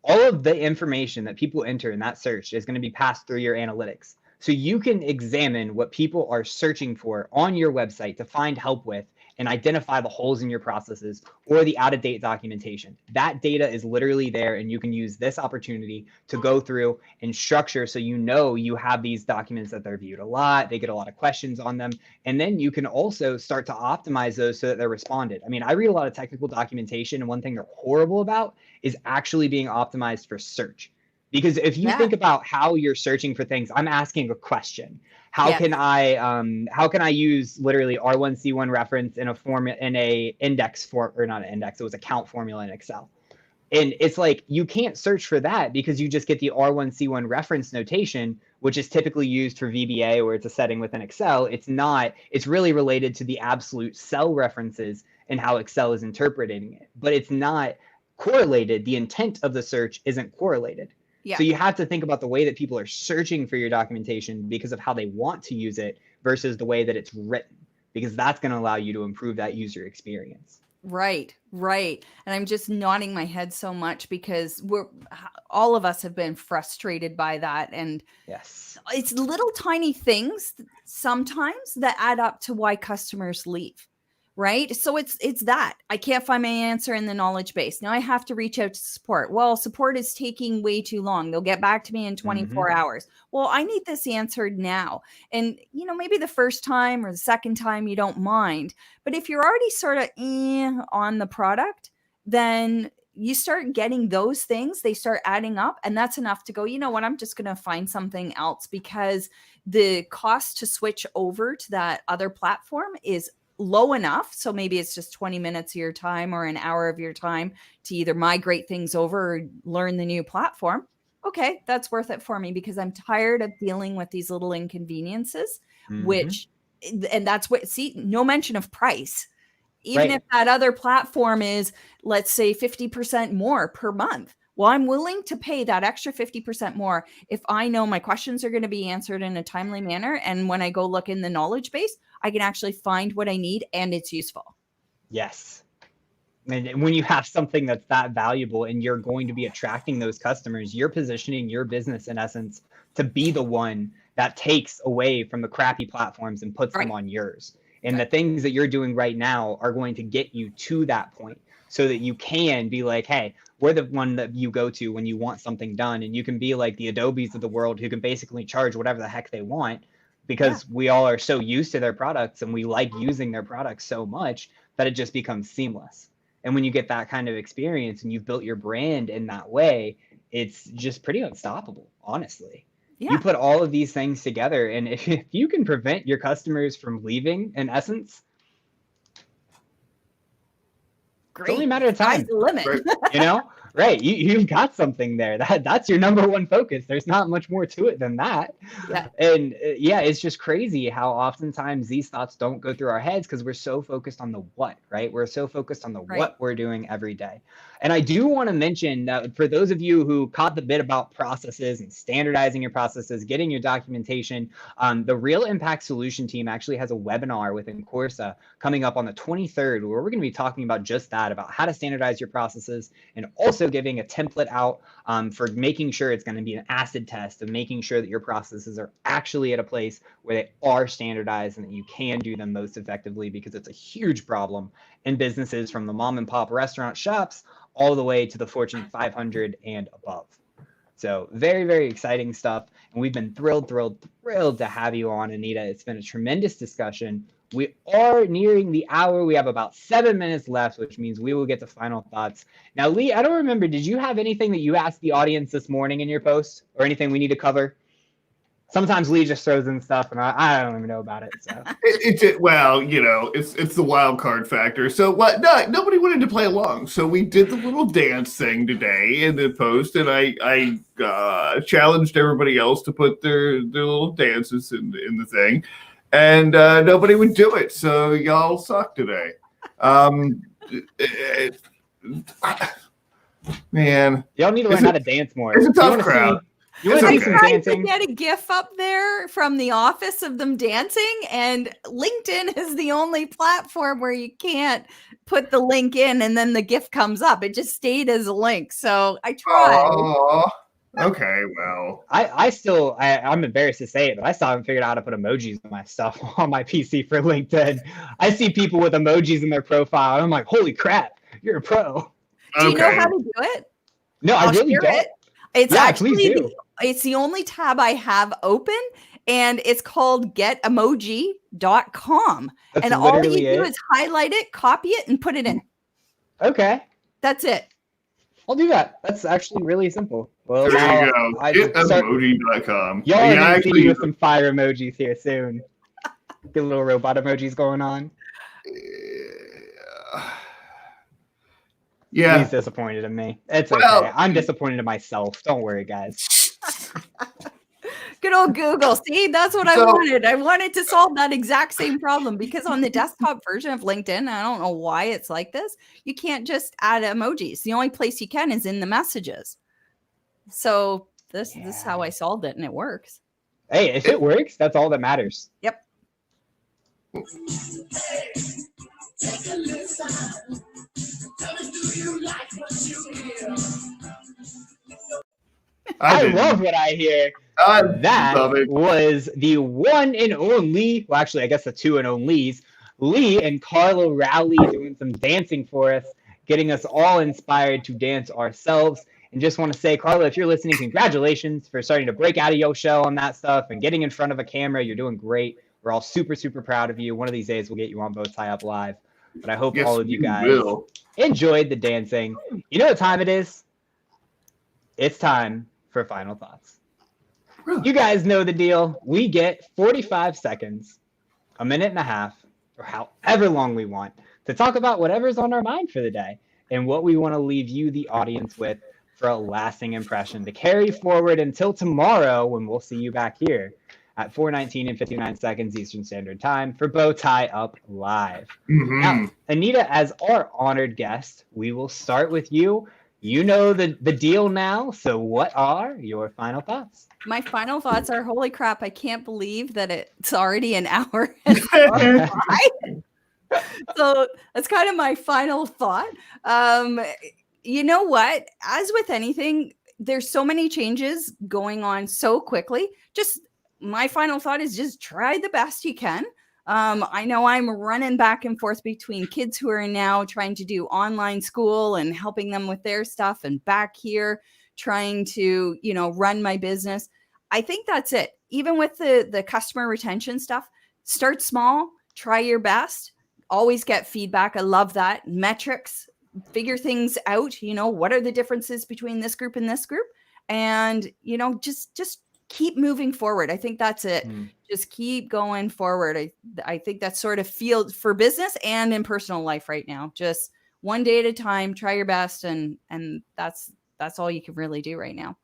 All of the information that people enter in that search is going to be passed through your analytics. So you can examine what people are searching for on your website to find help with and identify the holes in your processes or the out-of-date documentation. That data is literally there, and you can use this opportunity to go through and structure so you know you have these documents that they're viewed a lot, they get a lot of questions on them, and then you can also start to optimize those so that they're responded. I mean, I read a lot of technical documentation, and one thing they're horrible about is actually being optimized for search. Because if you think about how you're searching for things, I'm asking a question. How can I use literally R1C1 reference in a index form, or not an index, it was a count formula in Excel. And it's like, you can't search for that because you just get the R1C1 reference notation, which is typically used for VBA, where it's a setting within Excel. It's really related to the absolute cell references and how Excel is interpreting it, but it's not correlated. The intent of the search isn't correlated. Yeah. So you have to think about the way that people are searching for your documentation because of how they want to use it versus the way that it's written, because that's going to allow you to improve that user experience.
Right. And I'm just nodding my head so much because all of us have been frustrated by that. And it's little tiny things sometimes that add up to why customers leave. Right. So it's that I can't find my answer in the knowledge base. Now I have to reach out to support. Well, support is taking way too long. They'll get back to me in 24 hours. Well, I need this answered now. And, maybe the first time or the second time you don't mind. But if you're already sort of on the product, then you start getting those things. They start adding up. And that's enough to go, you know what, I'm just going to find something else, because the cost to switch over to that other platform is low enough. So maybe it's just 20 minutes of your time or an hour of your time to either migrate things over or learn the new platform. Okay, that's worth it for me because I'm tired of dealing with these little inconveniences, which, and that's what, see, no mention of price. Even if that other platform is, let's say, 50% more per month. Well, I'm willing to pay that extra 50% more if I know my questions are going to be answered in a timely manner. And when I go look in the knowledge base, I can actually find what I need and it's useful.
Yes. And when you have something that's that valuable and you're going to be attracting those customers, you're positioning your business, in essence, to be the one that takes away from the crappy platforms and puts them on yours. And the things that you're doing right now are going to get you to that point so that you can be like, hey, we're the one that you go to when you want something done. And you can be like the Adobes of the world who can basically charge whatever the heck they want because we all are so used to their products and we like using their products so much that it just becomes seamless. And when you get that kind of experience and you've built your brand in that way, it's just pretty unstoppable, honestly. You put all of these things together, and if you can prevent your customers from leaving, in essence, it's only a matter of time.
Sky's the limit.
You know, right? You've got something there. That's your number one focus. There's not much more to it than that. And it's just crazy how oftentimes these thoughts don't go through our heads because we're so focused on the what, right? We're so focused on the what we're doing every day. And I do want to mention that for those of you who caught the bit about processes and standardizing your processes, getting your documentation, the Real Impact Solution team actually has a webinar within Corsa coming up on the 23rd, where we're going to be talking about just that, about how to standardize your processes and also giving a template out for making sure it's going to be an acid test of making sure that your processes are actually at a place where they are standardized and that you can do them most effectively, because it's a huge problem in businesses from the mom and pop restaurant shops all the way to the Fortune 500 and above. So very, very exciting stuff. And we've been thrilled to have you on, Anita. It's been a tremendous discussion. We are nearing the hour. We have about 7 minutes left, which means we will get to final thoughts. Now, Lee, I don't remember, did you have anything that you asked the audience this morning in your post or anything we need to cover? Sometimes Lee just throws in stuff, and I don't even know about it. So
well, you know, it's the wild card factor. So what? No, nobody wanted to play along. So we did the little dance thing today in the post, and I challenged everybody else to put their little dances in the thing, and nobody would do it. So y'all suck today. Man,
y'all need to learn how to dance more.
It's a tough crowd.
I tried to get a GIF up there from the office of them dancing, and LinkedIn is the only platform where you can't put the link in and then the GIF comes up. It just stayed as a link. So I tried.
Oh, okay, well.
I'm embarrassed to say it, but I still haven't figured out how to put emojis on my stuff on my PC for LinkedIn. I see people with emojis in their profile, and I'm like, holy crap, you're a pro.
Do you know how to do it?
No, I really don't.
It's actually it's the only tab I have open, and it's called getomoji.com. And all you do is highlight it, copy it, and put it in.
Okay.
That's it.
I'll do that. That's actually really simple. Well,
there you go. Getomoji.com.
Y'all are going to see with some fire emojis here soon. Get little robot emojis going on.
Yeah.
He's disappointed in me. It's okay. I'm disappointed in myself. Don't worry, guys.
Good old Google. See, that's what I wanted. I wanted to solve that exact same problem, because on the desktop version of LinkedIn, I don't know why it's like this, you can't just add emojis. The only place you can is in the messages. So this is how I solved it, and it works.
Hey, if it works, that's all that matters.
Yep.
Take a listen. Tell me, do you like what you hear?
I love what I hear. That was the one and only, well, actually, I guess the two and onlys, Lee and Carla Rowley, doing some dancing for us, getting us all inspired to dance ourselves. And just want to say, Carla, if you're listening, congratulations for starting to break out of your shell on that stuff and getting in front of a camera. You're doing great. We're all super, super proud of you. One of these days, we'll get you on BowtieUP Live. But I hope all of you guys enjoyed the dancing. You know what time it is? It's time for final thoughts. You guys know the deal. We get 45 seconds, a minute and a half, for however long we want to talk about whatever's on our mind for the day and what we want to leave you, the audience, with for a lasting impression to carry forward until tomorrow when we'll see you back here at 4:19 and 59 seconds Eastern Standard Time for Bow Tie Up Live. Now, Anita, as our honored guest, we will start with you. You know the deal now, so what are your final thoughts?
My final thoughts are, holy crap, I can't believe that it's already an hour has gone by. So that's kind of my final thought. You know what? As with anything, there's so many changes going on so quickly. Just my final thought is just try the best you can. I know I'm running back and forth between kids who are now trying to do online school and helping them with their stuff, and back here trying to, run my business. I think that's it. Even with the customer retention stuff, start small, try your best, always get feedback. I love that. Metrics, figure things out. What are the differences between this group and this group? And, just keep moving forward. I think that's it. Just keep going forward. I think that's sort of field for business and in personal life right now. Just one day at a time, try your best. And that's all you can really do right now.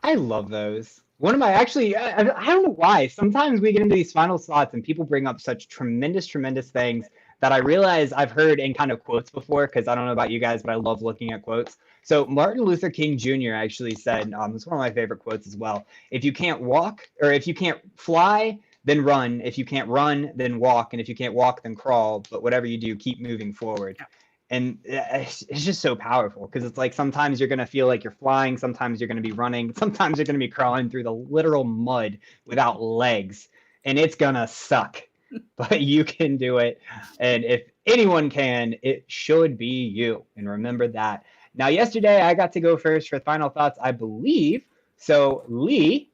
I love those. One of my, actually, I don't know why. Sometimes we get into these final thoughts and people bring up such tremendous things that I realize I've heard in kind of quotes before, because I don't know about you guys, but I love looking at quotes. So Martin Luther King Jr. actually said, it's one of my favorite quotes as well. If you can't walk, or if you can't fly, then run. If you can't run, then walk. And if you can't walk, then crawl. But whatever you do, keep moving forward. And it's just so powerful, because it's like sometimes you're going to feel like you're flying. Sometimes you're going to be running. Sometimes you're going to be crawling through the literal mud without legs. And it's going to suck. But you can do it. And if anyone can, it should be you. And remember that. Now, yesterday, I got to go first for final thoughts, I believe. So, Lee,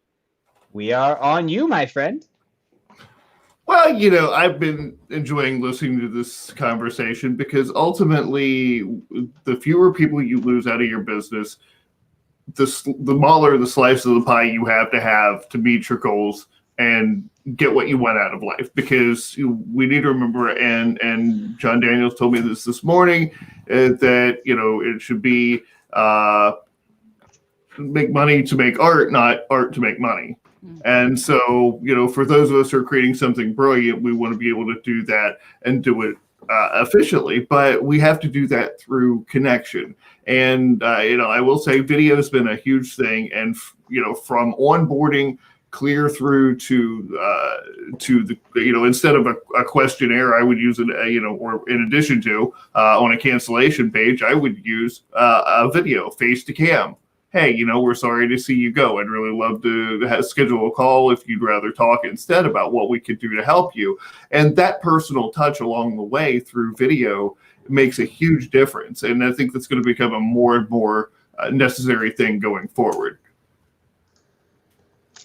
we are on you, my friend.
Well, I've been enjoying listening to this conversation, because ultimately, the fewer people you lose out of your business, the smaller the slice of the pie you have to meet your goals and get what you want out of life. Because we need to remember, and John Daniels told me this morning, that it should be make money to make art, not art to make money. And so, for those of us who are creating something brilliant, we want to be able to do that and do it efficiently, but we have to do that through connection. And, I will say video has been a huge thing. And, from onboarding clear through to the, instead of a questionnaire, I would use it, or in addition to on a cancellation page, I would use a video, face to cam. Hey, we're sorry to see you go. I'd really love to schedule a call if you'd rather talk instead about what we could do to help you. And that personal touch along the way through video makes a huge difference. And I think that's going to become a more and more necessary thing going forward.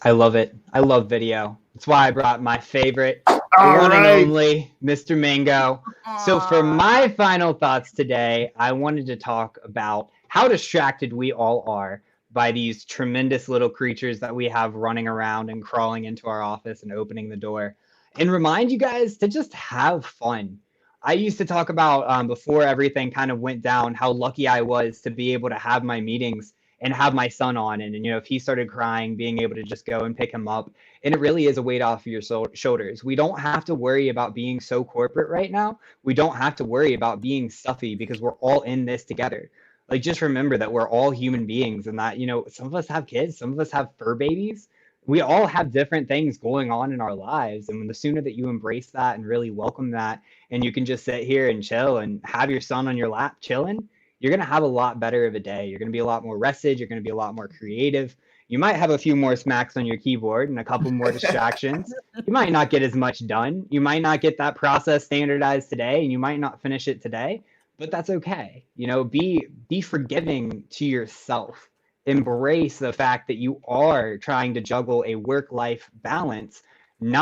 I love it. I love video. That's why I brought my favorite,
and
only, Mr. Mango. So for my final thoughts today, I wanted to talk about how distracted we all are by these tremendous little creatures that we have running around and crawling into our office and opening the door, and remind you guys to just have fun. I used to talk about before everything kind of went down, how lucky I was to be able to have my meetings and have my son on. And if he started crying, being able to just go and pick him up. And it really is a weight off of your shoulders. We don't have to worry about being so corporate right now. We don't have to worry about being stuffy, because we're all in this together. Like, just remember that we're all human beings, and that, some of us have kids, some of us have fur babies. We all have different things going on in our lives. And the sooner that you embrace that and really welcome that, and you can just sit here and chill and have your son on your lap chilling, you're going to have a lot better of a day. You're going to be a lot more rested. You're going to be a lot more creative. You might have a few more smacks on your keyboard and a couple more distractions. You might not get as much done. You might not get that process standardized today, and you might not finish it today. But that's okay. Be forgiving to yourself. Embrace the fact that you are trying to juggle a work-life balance, you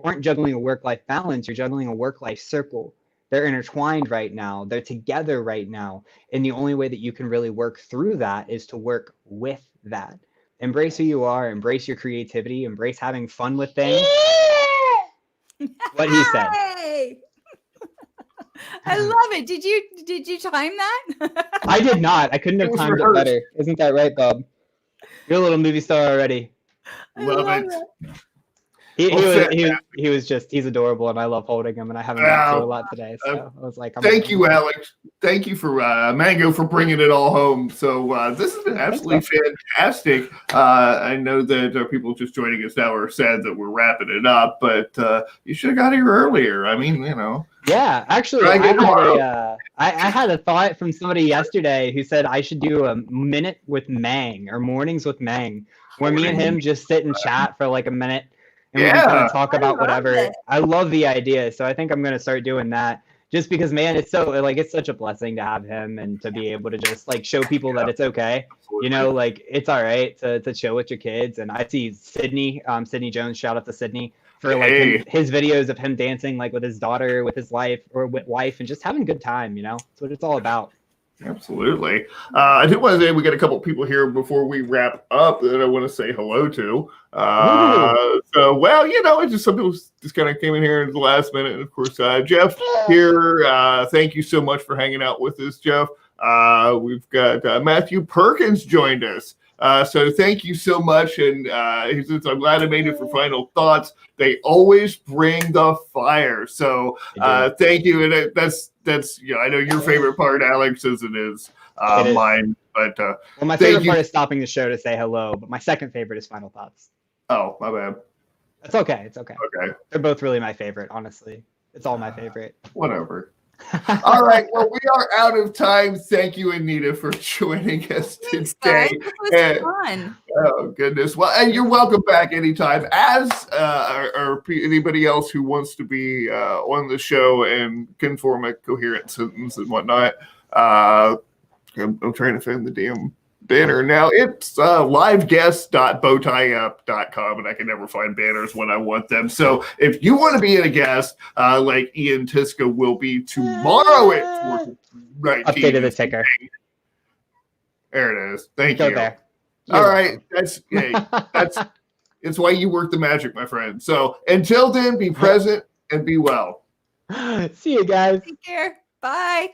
aren't juggling a work-life balance, you're juggling a work-life circle. They're intertwined right now. They're together right now. And the only way that you can really work through that is to work with that. Embrace who you are, embrace your creativity, embrace having fun with things. what he said.
Hey! I love it. Did you time that?
I did not. I couldn't have
was
timed it
rehearsed.
better. Isn't that right, Bob? You're a little movie star already.
I
Love it.
that.
He's adorable, and I love holding him, and I haven't got to a lot today, so I was like,
Thank you, Alex. Thank you for Mango for bringing it all home. So this has been absolutely fantastic. I know that people just joining us now are sad that we're wrapping it up, but you should have got here earlier. I mean, you know.
Yeah, actually, I had a thought from somebody yesterday who said I should do a minute with Mang or mornings with Mang, where me and him just sit and chat for like a minute. And we can kind of talk about whatever. I love the idea, so I think I'm gonna start doing that. Just because, man, it's such a blessing to have him and to be able to just like show people that it's okay. You know, like it's all right to chill with your kids. And I see Sydney Jones. Shout out to Sydney for like his videos of him dancing like with his daughter, with his wife, and just having a good time. You know, that's what it's all about.
Absolutely. I do want to say we got a couple people here before we wrap up that I want to say hello to. So, well, you know, it's just some people just kind of came in here at the last minute. And of course, Jeff here. Thank you so much for hanging out with us, Jeff. We've got Matthew Perkins joined us. So thank you so much. And he says, I'm glad I made it for final thoughts. They always bring the fire. So thank you. And that's I know your favorite part, Alex, as it is mine. But
well, my favorite part is stopping the show to say hello. But my second favorite is final thoughts.
Oh, my bad.
It's okay. It's okay.
Okay.
They're both really my favorite, honestly. It's all my favorite.
Whatever. All right. Well, we are out of time. Thank you, Anita, for joining us today.
It was fun.
Oh, goodness. Well, and you're welcome back anytime. As or anybody else who wants to be on the show and can form a coherent sentence and whatnot. I'm trying to find the damn banner now. It's liveguests.bowtieup.com, and I can never find banners when I want them. So if you want to be a guest, like Ian Tiska will be tomorrow at 4:19.
Updated the ticker.
There it is. Thank
Go
you.
there.
All right. That's it's why you work the magic, my friend. So until then, be present and be well.
See you guys.
Take care. Bye.